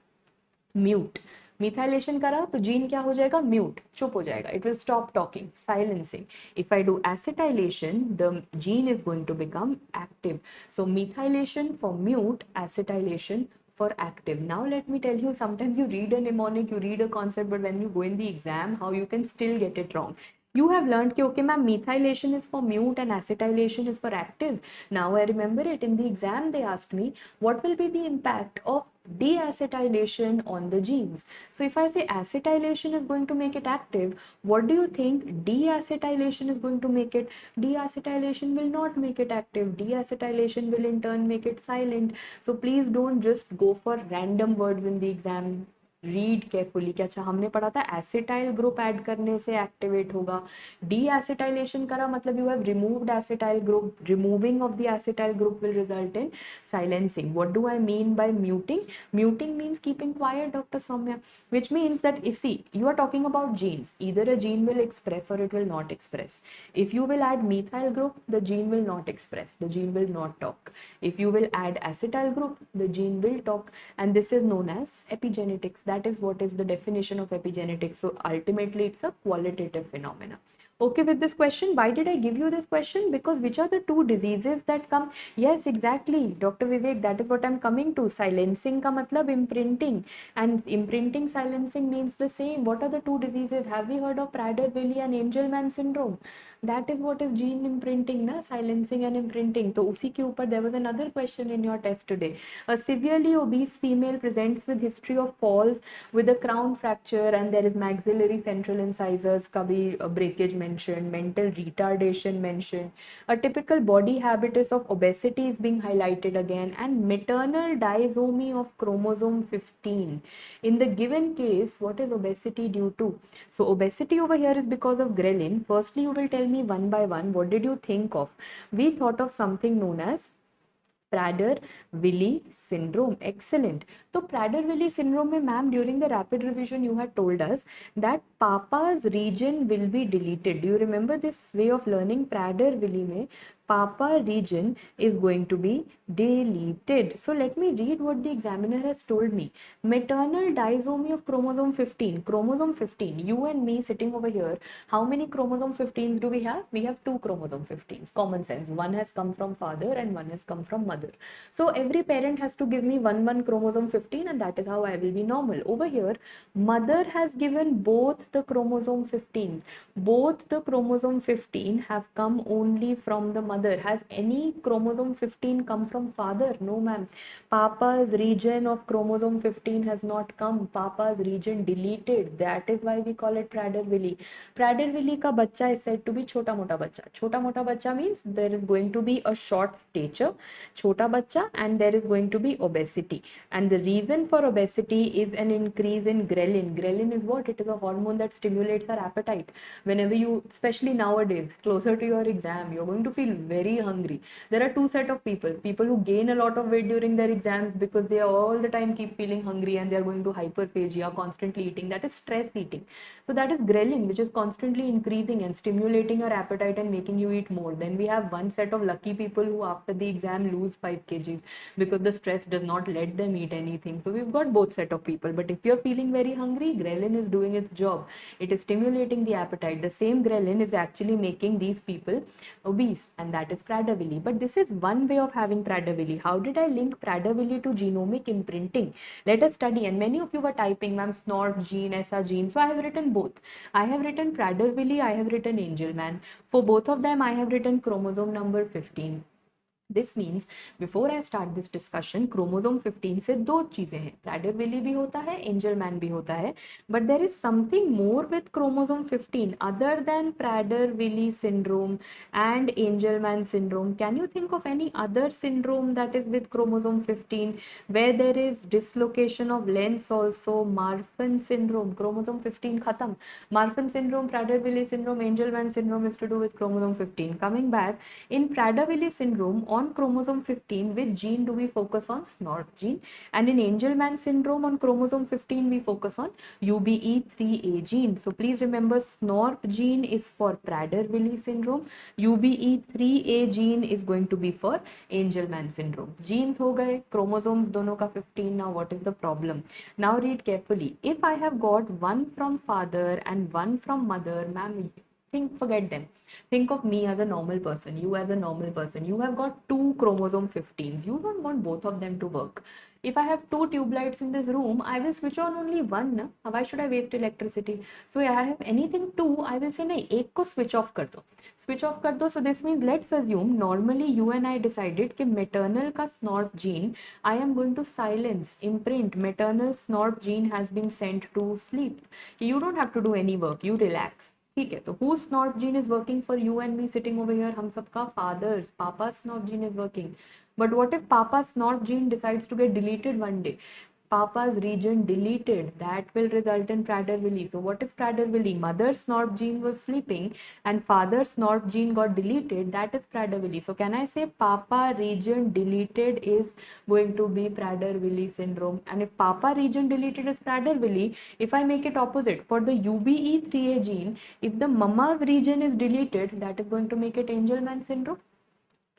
mute. Methylation करा तो gene क्या हो जाएगा? Mute, चुप हो जाएगा. It will stop talking, silencing. If I do acetylation, the gene is going to become active. So methylation for mute, acetylation for active. Now let me tell you, sometimes you read a mnemonic, you read a concept, but when you go in the exam, how you can still get it wrong. You have learned कि okay ma'am, methylation is for mute and acetylation is for active. Now I remember it, in the exam they asked me what will be the impact of deacetylation on the genes. So if I say acetylation is going to make it active, what do you think deacetylation is going to make it? Deacetylation will not make it active. Deacetylation will in turn make it silent. So please don't just go for random words in the exam. Read carefully कि अच्छा हमने पढ़ा था acetyl group add करने से activate होगा. D acetylation करा मतलब you have removed acetyl group. Removing of the acetyl group will result in silencing. What do I mean by muting? Muting means keeping quiet, Dr. Soumya, which means that if, see, you are talking about genes, either a gene will express or it will not express. If you will add methyl group, the gene will not express, the gene will not talk. If you will add acetyl group, the gene will talk, and this is known as epigenetics. That is what is the definition of epigenetics. So ultimately it's a qualitative phenomena. Okay with this question? Why did I give you this question? Because which are the 2 diseases that come? Yes, exactly, Dr. Vivek, that is what I'm coming to. Silencing ka matlab imprinting, and imprinting silencing means the same. What are the 2 diseases? Have we heard of Prader-Willi and Angelman syndrome? That is what is gene imprinting, na? Silencing and imprinting. So usi ke upar there was another question in your test today. A severely obese female presents with history of falls with a crown fracture, and there is maxillary central incisors ka bhi breakage mentioned, mental retardation mentioned. A typical body habitus of obesity is being highlighted again, and maternal disomy of chromosome 15. In the given case, what is obesity due to? So obesity over here is because of ghrelin. Firstly, you will tell me one by one, what did you think of? We thought of something known as Prader-Willi syndrome. Excellent. So Prader-Willi syndrome में ma'am, during the rapid revision you had told us that Papa's region will be deleted. Do you remember this way of learning? Prader-Willi में Papa region is going to be deleted. So let me read what the examiner has told me. Maternal disomy of chromosome 15. Chromosome 15. You and me sitting over here. How many chromosome 15s do we have? We have 2 chromosome 15s. Common sense. One has come from father and one has come from mother. So every parent has to give me one chromosome 15, and that is how I will be normal. Over here, mother has given both the chromosome 15. Both the chromosome 15 have come only from the mother. Has any chromosome 15 come from father? No ma'am. Papa's region of chromosome 15 has not come. Papa's region deleted. That is why we call it Prader-Willi. Prader-Willi ka bachcha is said to be chota mota bachcha. Chota mota bachcha means there is going to be a short stature, chota bachcha, and there is going to be obesity. And the reason for obesity is an increase in ghrelin. Ghrelin is what? It is a hormone that stimulates our appetite. Whenever you, especially nowadays, closer to your exam, you're going to feel very hungry. There are 2 set of people. People who gain a lot of weight during their exams because they all the time keep feeling hungry and they are going to hyperphagia, constantly eating. That is stress eating. So that is ghrelin, which is constantly increasing and stimulating your appetite and making you eat more. Then we have one set of lucky people who after the exam lose 5 kgs because the stress does not let them eat anything. So we've got both set of people. But if you're feeling very hungry, ghrelin is doing its job. It is stimulating the appetite. The same ghrelin is actually making these people obese, and that is Prader-Willi. But this is one way of having Prader-Willi. How did I link Prader-Willi to genomic imprinting? Let us study. And many of you were typing, ma'am, SNORT gene, ESA gene. So I have written both. I have written Prader-Willi, I have written Angelman. For both of them, I have written chromosome number 15. This means before I start this discussion chromosome 15 से दो चीजें हैं, Prader-Willie भी होता है, Angelman भी होता है, but there is something more with chromosome 15 other than Prader-Willie syndrome and Angelman syndrome. Can you think of any other syndrome that is with chromosome 15 where there is dislocation of lens also? Marfan syndrome, chromosome 15 khatam. Marfan syndrome, Prader-Willi syndrome, Angelman syndrome is to do with chromosome 15. Coming back, in Prader-Willi syndrome, on chromosome 15, which gene do we focus on? SNORP gene. And in Angelman syndrome, on chromosome 15, we focus on UBE3A gene. So please remember, SNORP gene is for Prader-Willi syndrome. UBE3A gene is going to be for Angelman syndrome. Genes ho gaye, chromosomes dono ka 15. Now what is the problem? Now read carefully. If I have got one from father and one from mother, ma'am, forget them. Think of me as a normal person, you as a normal person. You have got two chromosome 15s. You don't want both of them to work. If I have two tube lights in this room, I will switch on only one. Na? Why should I waste electricity? So if I have anything two, I will say, nahi, ek ko switch off kar do. Switch off kar do. So this means, let's assume normally you and I decided कि maternal का SNORP gene, I am going to silence, imprint. Maternal SNORP gene has been sent to sleep. You don't have to do any work. You relax. ठीक है, तो whose SNORP gene is working for you and me sitting over here? हम सबका fathers, papa's SNORP gene is working. But what if papa's SNORP gene decides to get deleted one day? Papa's region deleted, that will result in Prader-Willi. So what is Prader-Willi? Mother's SNORP gene was sleeping and father's SNORP gene got deleted, that is Prader-Willi. So can I say Papa region deleted is going to be Prader-Willi syndrome? And if Papa region deleted is Prader-Willi, if I make it opposite, for the UBE3A gene, if the mama's region is deleted, that is going to make it Angelman syndrome.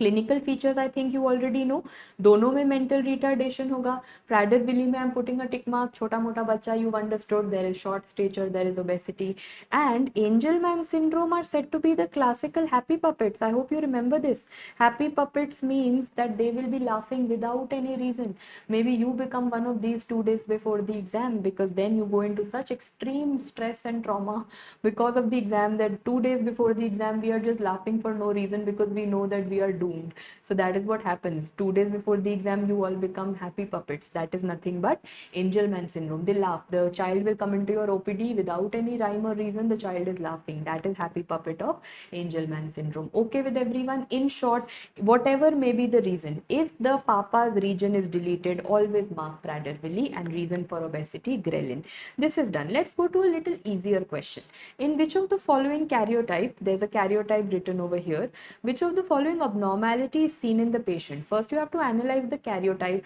Clinical features I think you already know, दोनों में mental retardation होगा. Prader-Willi में I am putting a tick mark, छोटा मोटा बच्चा, you understood, there is short stature, there is obesity. And Angelman syndrome are said to be the classical happy puppets. I hope you remember this. Happy puppets means that they will be laughing without any reason. Maybe you become one of these 2 days before the exam, because then you go into such extreme stress and trauma because of the exam that 2 days before the exam we are just laughing for no reason because we know that we are doomed. So that is what happens. 2 days before the exam, you all become happy puppets. That is nothing but Angelman syndrome. They laugh. The child will come into your OPD without any rhyme or reason. The child is laughing. That is happy puppet of Angelman syndrome. Okay with everyone? In short, whatever may be the reason, if the papa's region is deleted, always mark Prader-Willi, and reason for obesity, ghrelin. This is done. Let's go to a little easier question. In which of the following karyotype, there's a karyotype written over here, which of the following abnormality is seen in the patient? First, you have to analyze the karyotype.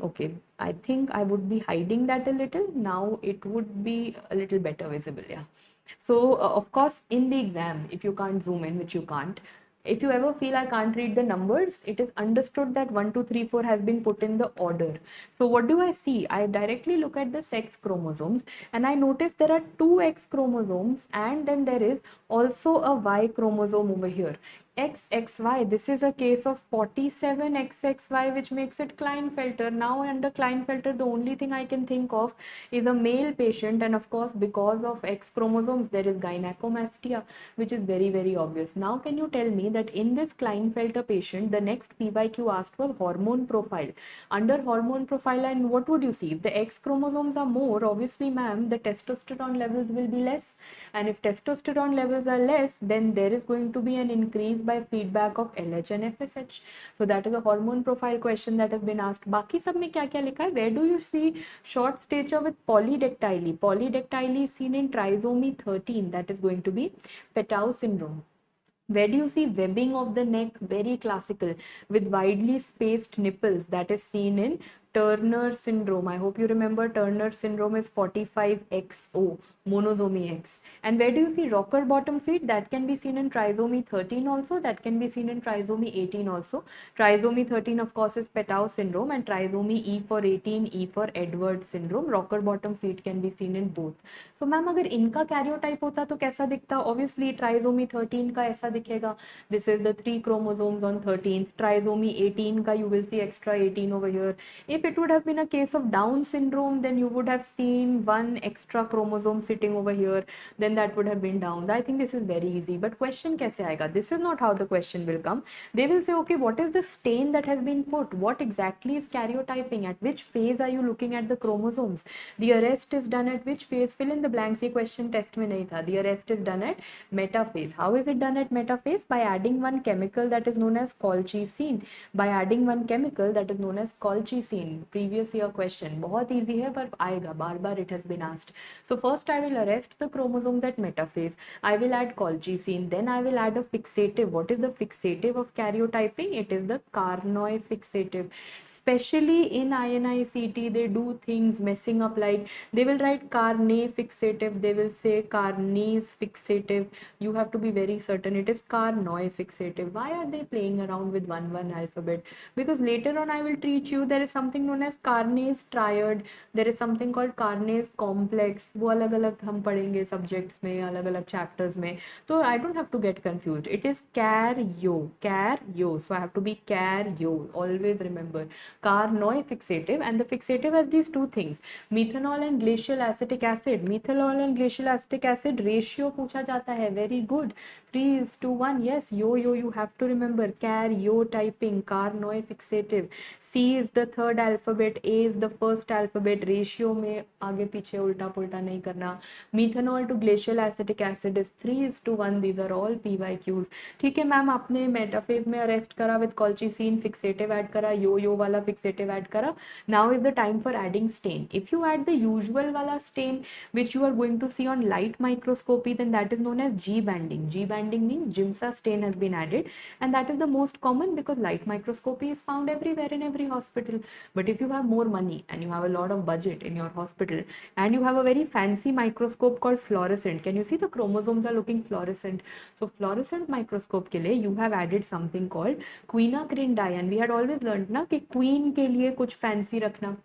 Okay, I think I would be hiding that a little. Now it would be a little better visible, yeah. So, of course, in the exam, if you can't zoom in, which you can't, if you ever feel I can't read the numbers, it is understood that 1, 2, 3, 4 has been put in the order. So what do I see? I directly look at the sex chromosomes and I notice there are two X chromosomes and then there is also a Y chromosome over here. XXY, this is a case of 47 XXY, which makes it Klinefelter. Now under Klinefelter, the only thing I can think of is a male patient, and of course because of X chromosomes there is gynecomastia, which is very, very obvious. Now can you tell me that in this Klinefelter patient, the next PYQ asked was hormone profile. Under hormone profile, and what would you see? If the X chromosomes are more, obviously ma'am, the testosterone levels will be less, and if testosterone levels are less, then there is going to be an increase by feedback of LH and FSH. So that is a hormone profile question that has been asked. बाकी सब में क्या क्या लिखा है? Where do you see short stature with polydactyly? Polydactyly is seen in trisomy 13. That is going to be Pettau syndrome. Where do you see webbing of the neck? Very classical, with widely spaced nipples. That is seen in Turner syndrome. I hope you remember Turner syndrome is 45XO, monosomy X. And where do you see rocker bottom feet? That can be seen in trisomy 13 also. That can be seen in trisomy 18 also. Trisomy 13 of course is Pettau syndrome, and trisomy E for 18, E for Edwards syndrome. Rocker bottom feet can be seen in both. So ma'am, अगर इनका karyotype होता तो कैसा दिखता? Obviously trisomy 13 का ऐसा दिखेगा. This is the 3 chromosomes on 13th. Trisomy 18 का you will see extra 18 over here. If it would have been a case of Down syndrome, then you would have seen one extra chromosome sitting over here, then that would have been Downs. I think this is very easy. But question kaise aayega? This is not how the question will come. They will say, okay, what is the stain that has been put? What exactly is karyotyping? At which phase are you looking at the chromosomes? The arrest is done at which phase? Fill in the blanks. ये question test में नहीं था. The arrest is done at metaphase. How is it done at metaphase? By adding one chemical that is known as colchicine. By adding one chemical that is known as colchicine. Previous year question. बहुत easy है पर आएगा बार बार. It has been asked. So first I will arrest the chromosomes at metaphase. I will add colchicine. Then I will add a fixative. What is the fixative of karyotyping? It is the Carnoy fixative. Especially in INICT, they do things messing up, like they will write Carnay fixative, they will say Carney's fixative. You have to be very certain it is Carnoy fixative. Why are they playing around with one alphabet? Because later on I will teach you there is something known as Carnay's triad, there is something called Carnay's complex. वो अलग अलग हम पढ़ेंगे subjects में, अलग अलग chapters में. So I don't have to get confused. It is caryo. So I have to be caryo. Always remember. Carnoy fixative, and the fixative has these two things, methanol and glacial acetic acid. Methanol and glacial acetic acid ratio पूछा जाता है. Very good. 3:1. Yes, you have to remember. Karyotyping, Carnoy fixative. C is the third alphabet, A is the first alphabet. Ratio में आगे पीछे उल्टा पुल्टा नहीं करना. Methanol to glacial acetic acid is 3:1. These are all PYQs. ठीक है ma'am, आपने मेटाफेज में अरेस्ट करा विद colchicine, fixative ऐड करा, यो वाला fixative ऐड करा. Now is the time for adding stain. If you add the usual wala stain which you are going to see on light microscopy, then that is known as G banding. G banding means Giemsa stain has been added, and that is the most common because light microscopy is found everywhere in every hospital. But if you have more money and you have a lot of budget in your hospital and you have a very fancy microscope called fluorescent, can you see the chromosomes are looking fluorescent? So fluorescent microscope के लिए you have added something called quinacrine dye, and we had always learned ना कि queen के लिए कुछ fancy रखना,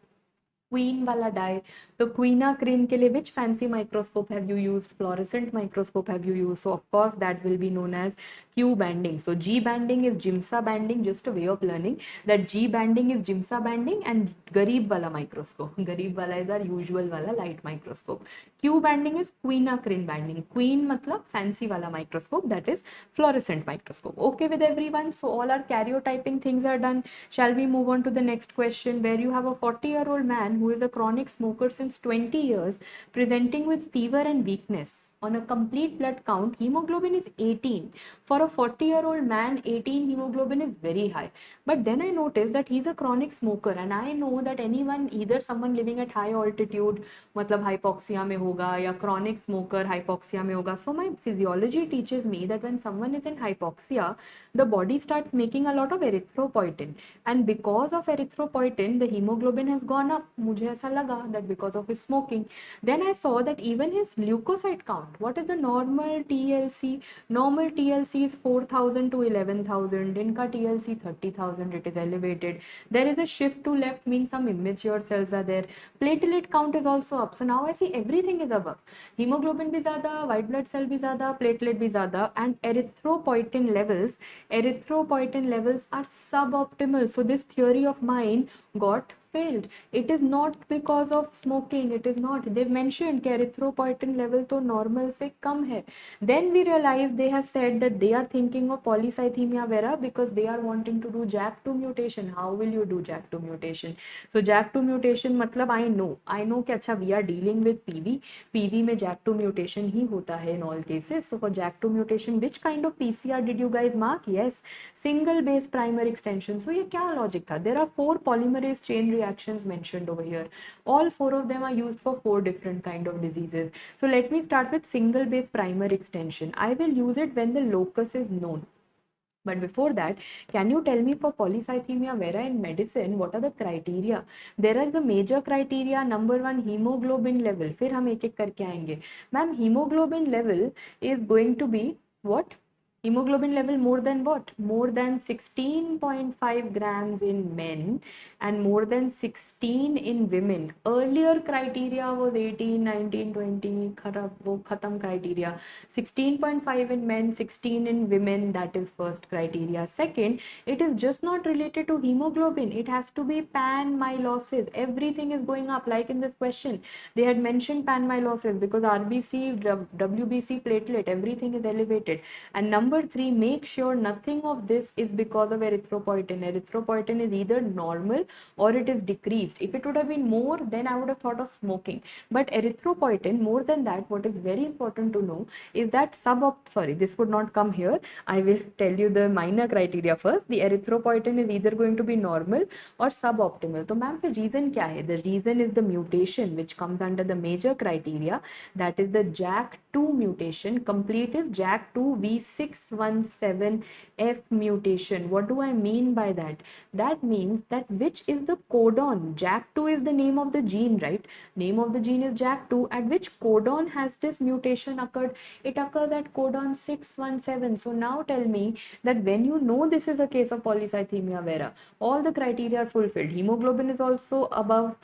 queen वाला dye. तो quinacrine के लिए which fancy microscope have you used? Fluorescent microscope have you used? So of course that will be known as Q banding. So G banding is Giemsa banding. Just a way of learning that G banding is Giemsa banding, and Garib wala microscope. Garib wala is our usual wala light microscope. Q banding is quinacrine banding. Queen matlab fancy wala microscope, that is fluorescent microscope. Okay with everyone? So all our karyotyping things are done. Shall we move on to the next question, where you have a 40-year-old man who is a chronic smoker since 20 years presenting with fever and weakness. On a complete blood count, hemoglobin is 18. For a 40-year-old man, 18 hemoglobin is very high. But then I noticed that he's a chronic smoker, and I know that anyone, either someone living at high altitude, मतलब hypoxia में होगा, या chronic smoker hypoxia में होगा. So my physiology teaches me that when someone is in hypoxia, the body starts making a lot of erythropoietin, and because of erythropoietin, the hemoglobin has gone up. मुझे ऐसा लगा that because of his smoking. Then I saw that even his leukocyte count. What is the normal TLC? Normal TLC is 4,000 to 11,000. Inka TLC 30,000. It is elevated. There is a shift to left, means some immature cells are there. Platelet count is also up. So now I see everything is above. Hemoglobin bhi zyada, white blood cell bhi zyada, platelet bhi zyada, and erythropoietin levels are suboptimal. So this theory of mine got failed. It is not because of smoking. It is not. They've mentioned erythropoietin level to normal से कम है. Then we realized they have said that they are thinking of polycythemia vera because they are wanting to do JAK2 mutation. How will you do JAK2 mutation? So JAK2 mutation मतलब I know कि अच्छा we are dealing with PV में JAK2 mutation ही होता है in all cases. So for JAK2 mutation, which kind of PCR did you guys mark? Yes, single base primer extension. So ये क्या logic था? There are 4 polymerase chain reactions mentioned over here. All 4 of them are used for 4 different kind of diseases. So let me start with single base primer extension. I will use it when the locus is known. But before that, can you tell me for polycythemia vera in medicine, what are the criteria? There is a major criteria. Number 1, hemoglobin level. फिर हम एक एक करके आएंगे. Ma'am, hemoglobin level is going to be what? Hemoglobin level more than what? More than 16.5 grams in men and more than 16 in women. Earlier criteria was 18, 19, 20, wo khatam criteria. 16.5 in men, 16 in women, that is first criteria. Second, it is just not related to hemoglobin. It has to be pan-myeloses. Everything is going up, like in this question. They had mentioned pan-myeloses because RBC, WBC, platelet, everything is elevated. And number 3, make sure nothing of this is because of erythropoietin. Erythropoietin is either normal or it is decreased. If it would have been more, then I would have thought of smoking. But erythropoietin, more than that, what is very important to know is that this would not come here. I will tell you the minor criteria first. The erythropoietin is either going to be normal or suboptimal. So ma'am, the reason kya hai? The reason is the mutation which comes under the major criteria, that is the JAK2 mutation. Complete is JAK2 V617F mutation. What do I mean by that? That means that which is the codon. JAK2 is the name of the gene, right? Name of the gene is JAK2. At which codon has this mutation occurred? It occurs at codon 617. So now tell me that when you know this is a case of polycythemia vera, all the criteria are fulfilled. Hemoglobin is also above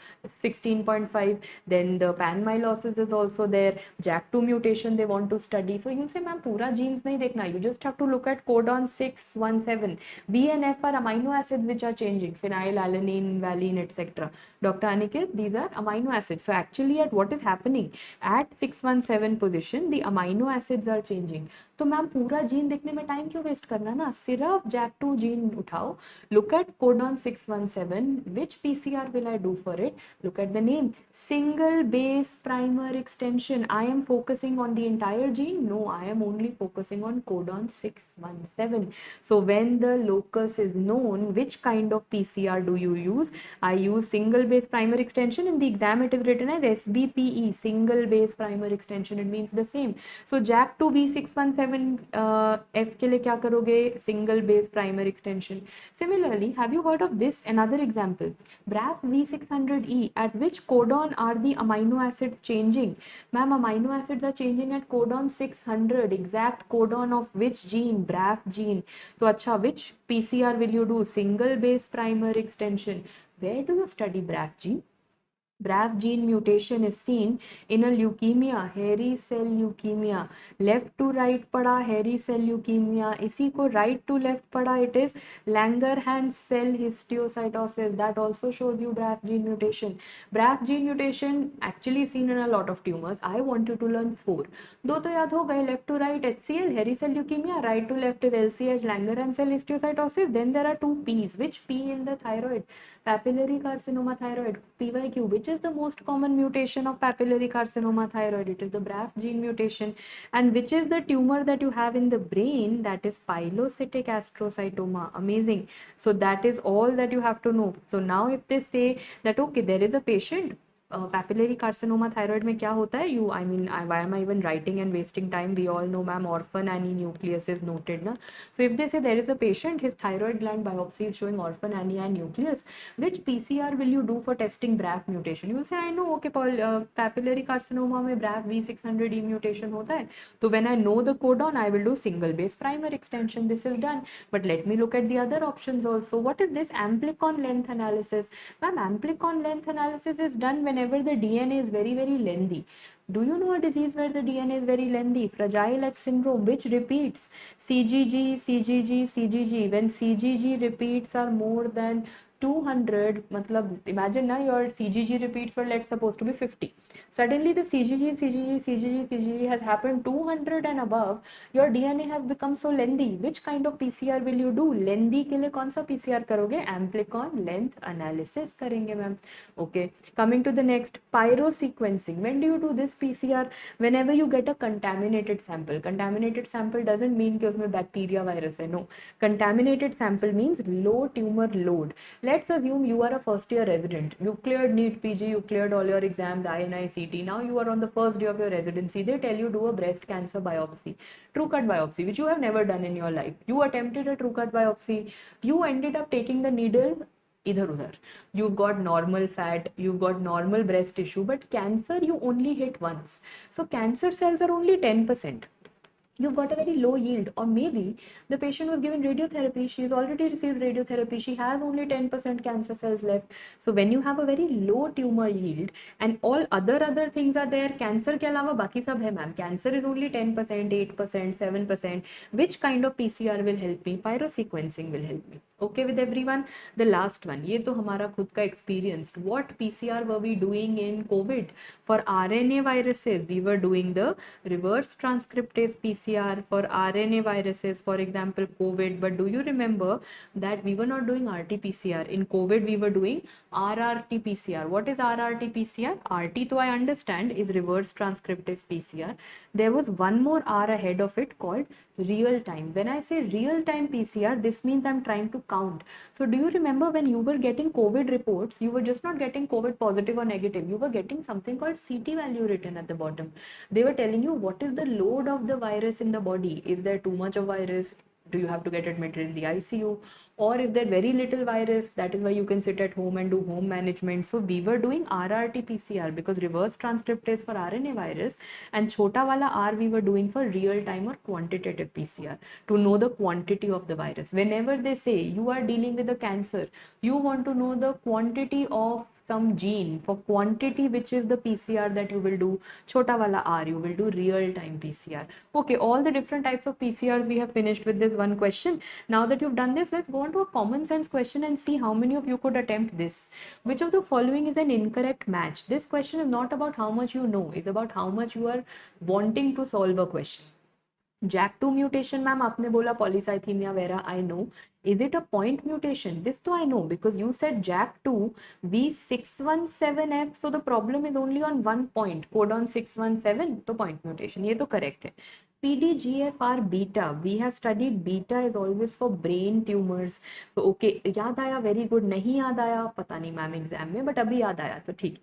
16.5. Then the pan-myeloses is also there. JAK2 mutation they want to study. So you'll say, ma'am, pura genes nahi dekhna. You just have to look at codon 617. V and F are amino acids which are changing. Phenylalanine, valine, etc. Dr. Aniket, these are amino acids. So actually at what is happening? At 617 position, the amino acids are changing. तो ma'am पूरा gene देखने में time क्यों waste करना ना, सिर्फ JAK2 gene उठाओ, look at codon 617. Which PCR will I do for it? Look at the name, single base primer extension. I am focusing on the entire gene? No, I am only focusing on codon 617. So when the locus is known, which kind of PCR do you use? I use single base primer extension. In the exam it is written as SBPE, single base primer extension. It means the same. So JAK2 V617 F के लिए क्या करोगे? Single base primer extension. Similarly, have you heard of this? Another example, BRAF V600E. At which codon are the amino acids changing? Ma'am, amino acids are changing at codon 600. Exact codon of which gene? BRAF gene. So अच्छा, which PCR will you do? Single base primer extension. Where do you study BRAF gene? BRAF gene mutation is seen in a leukemia, hairy cell leukemia. Left to right पढ़ा hairy cell leukemia. इसी को right to left पढ़ा, it is Langerhans cell histiocytosis. That also shows you BRAF gene mutation. BRAF gene mutation actually seen in a lot of tumors. I want you to learn 4. दो तो याद हो गए, left to right HCL, hairy cell leukemia, right to left is LCH, Langerhans cell histiocytosis. Then there are 2 P's. Which P in the thyroid? Papillary carcinoma thyroid, PYQ. Which is the most common mutation of papillary carcinoma thyroid? It is the BRAF gene mutation. And which is the tumor that you have in the brain? That is pilocytic astrocytoma. Amazing. So that is all that you have to know. So now if they say that okay, there is a patient, papillary carcinoma thyroid में क्या होता है? Why am I even writing and wasting time? We all know, ma'am, orphan Annie nucleus is noted, na? So if they say there is a patient, his thyroid gland biopsy is showing orphan Annie and nucleus, which PCR will you do for testing BRAF mutation? You will say, I know, okay, papillary carcinoma में BRAF V600E mutation होता है. So when I know the codon, I will do single base primer extension. This is done. But let me look at the other options also. What is this amplicon length analysis? Ma'am, amplicon length analysis is done whenever the DNA is very, very lengthy. Do you know a disease where the DNA is very lengthy? Fragile X syndrome, which repeats CGG, CGG, CGG. When CGG repeats are more than 200, matlab, imagine now your CGG repeats were, let's suppose, to be 50. Suddenly the CGG, CGG, CGG, CGG has happened 200 and above. Your DNA has become so lengthy. Which kind of PCR will you do? Lengthy के लिए कौन सा PCR करोगे? Amplicon length analysis करेंगे ma'am. Okay. Coming to the next, pyrosequencing. When do you do this PCR? Whenever you get a contaminated sample. Contaminated sample doesn't mean कि उसमें bacteria virus है. No. Contaminated sample means low tumor load. Let's assume you are a first year resident. You've cleared NEET PG, you've cleared all your exams, INI, CT. Now you are on the first day of your residency. They tell you do a breast cancer biopsy, true cut biopsy, which you have never done in your life. You attempted a true cut biopsy. You ended up taking the needle इधर उधर. You've got normal fat, you've got normal breast tissue, but cancer you only hit once. So cancer cells are only 10%. you've got a very low yield, or maybe the patient was given radiotherapy, she's already received radiotherapy, she has only 10% cancer cells left. So when you have a very low tumor yield and all other things are there, cancer के अलावा बाकी सब है ma'am, cancer is only 10%, 8%, 7%, which kind of PCR will help me? Pyrosequencing will help me. Okay with everyone? The last one, ये तो हमारा खुद का experience. What PCR were we doing in COVID? For RNA viruses, we were doing the reverse transcriptase PCR for RNA viruses, for example, COVID. But do you remember that we were not doing RT-PCR? In COVID, we were doing RRT-PCR. What is RRT-PCR? RT, though I understand, is reverse transcriptase PCR. There was one more R ahead of it called real time. When I say real time PCR, this means I'm trying to count. So do you remember when you were getting COVID reports, you were just not getting COVID positive or negative, you were getting something called CT value written at the bottom. They were telling you what is the load of the virus in the body. Is there too much of virus? Do you have to get admitted in the ICU? Or is there very little virus? That is why you can sit at home and do home management. So we were doing RRT-PCR because reverse transcriptase for RNA virus, and chota wala R we were doing for real time or quantitative PCR to know the quantity of the virus. Whenever they say you are dealing with a cancer, you want to know the quantity of some gene. For quantity, which is the PCR that you will do, chota wala R, you will do real time PCR. Okay, all the different types of PCRs we have finished with this one question. Now that you've done this, let's go on to a common sense question and see how many of you could attempt this. Which of the following is an incorrect match? This question is not about how much you know, it's about how much you are wanting to solve a question. JAK2 mutation, ma'am, आपने बोला polycythemia vera, I know. Is it a point mutation? This too I know because you said JAK2 V617F, so the problem is only on one point, codon 617, तो point mutation, ये तो correct है. PDGFR beta, we have studied beta is always for brain tumors. So okay, याद आया, very good. नहीं याद आया, पता नहीं मैम एग्जाम में, but अभी याद आया तो ठीक.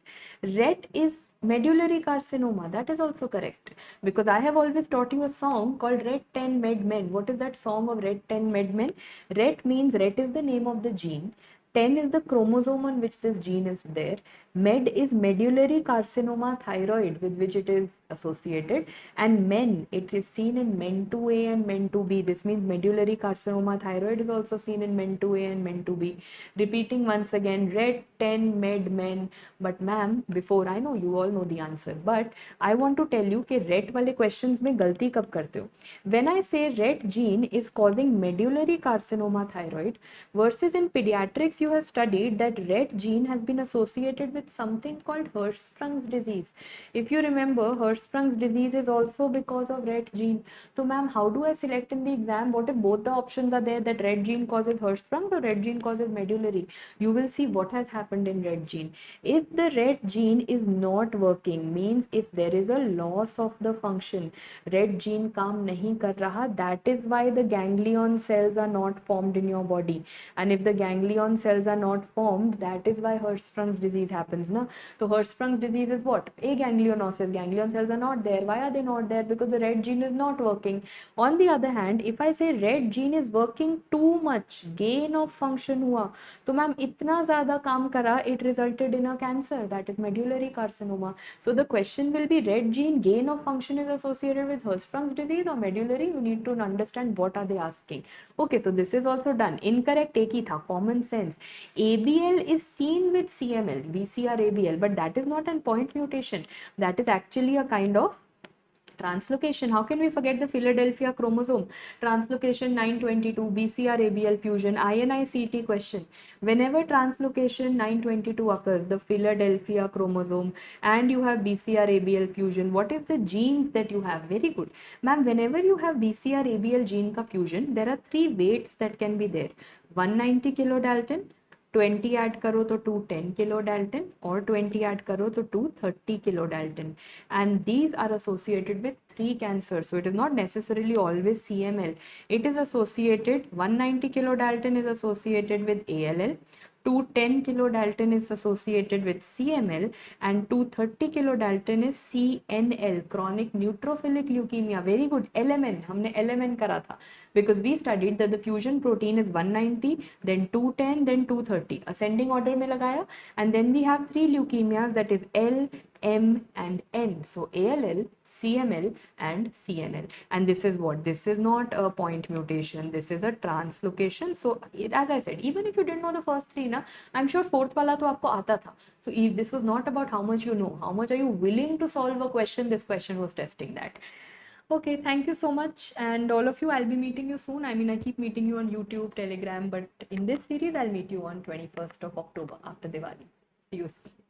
RET is medullary carcinoma, that is also correct because I have always taught you a song called Ret 10 Med Men. What is that song of Ret 10 Med Men? Ret means, Ret is the name of the gene, 10 is the chromosome on which this gene is there, Med is medullary carcinoma thyroid with which it is associated, and Men, it is seen in Men 2A and Men 2B. This means medullary carcinoma thyroid is also seen in Men 2A and Men 2B. Repeating once again, Ret 10 Med Men. But ma'am, before, I know you all know the answer, but I want to tell you कि Ret वाले questions में गलती कब करते हो. When I say Ret gene is causing medullary carcinoma thyroid, versus in pediatrics you have studied that Ret gene has been associated with something called Hirschsprung's disease. If you remember, Hirschsprung's disease is also because of Ret gene. So ma'am, how do I select in the exam? What if both the options are there, that Ret gene causes Hirschsprung or Ret gene causes medullary? You will see what has happened in Ret gene. If the Ret gene is not working, means if there is a loss of the function, Ret gene काम नहीं कर रहा, that is why the ganglion cells are not formed in your body. And if the ganglion cells are not formed, that is why Hirschsprung's disease happens. Na? So Hirschsprung's disease is what? Aganglionosis. Ganglion cells are not there. Why are they not there? Because the Ret gene is not working. On the other hand, if I say Ret gene is working too much, gain of function हुआ, तो ma'am इतना ज़्यादा काम करा, it resulted in a cancer, that is medullary carcinoma. So the question will be, Ret gene gain of function is associated with Hirschsprung's disease or medullary? You need to understand what are they asking. Okay, so this is also done. Incorrect एक ही था, common sense. ABL is seen with CML, BCR ABL, but that is not an point mutation. That is actually a kind of translocation. How can we forget the Philadelphia chromosome? Translocation 922, BCR ABL fusion, INI-CT question. Whenever translocation 922 occurs, the Philadelphia chromosome, and you have BCR ABL fusion, what is the genes that you have? Very good. Ma'am, whenever you have BCR ABL gene ka fusion, there are three weights that can be there. 190 kilodalton, 20 add करो तो 210 kilo Dalton, और 20 add करो तो 230 kilo Dalton, and these are associated with 3 cancers. So it is not necessarily always CML. It is associated, 190 kilo Dalton is associated with ALL, 210 kilo Dalton is associated with CML, and 230 kilo Dalton is CNL, chronic neutrophilic leukemia. Very good. LMN, हमने LMN करा था, because we studied that the fusion protein is 190, then 210, then 230. Ascending order में लगाया, and then we have 3 leukemias, that is L, M and N. So ALL, CML and CNL. And this is what? This is not a point mutation. This is a translocation. So as I said, even if you didn't know the first three, na, I'm sure fourth wala to aapko aata tha. So if this was not about how much you know, how much are you willing to solve a question, this question was testing that. Okay, thank you so much. And all of you, I'll be meeting you soon. I mean, I keep meeting you on YouTube, Telegram, but in this series, I'll meet you on 21st of October after Diwali. See you soon.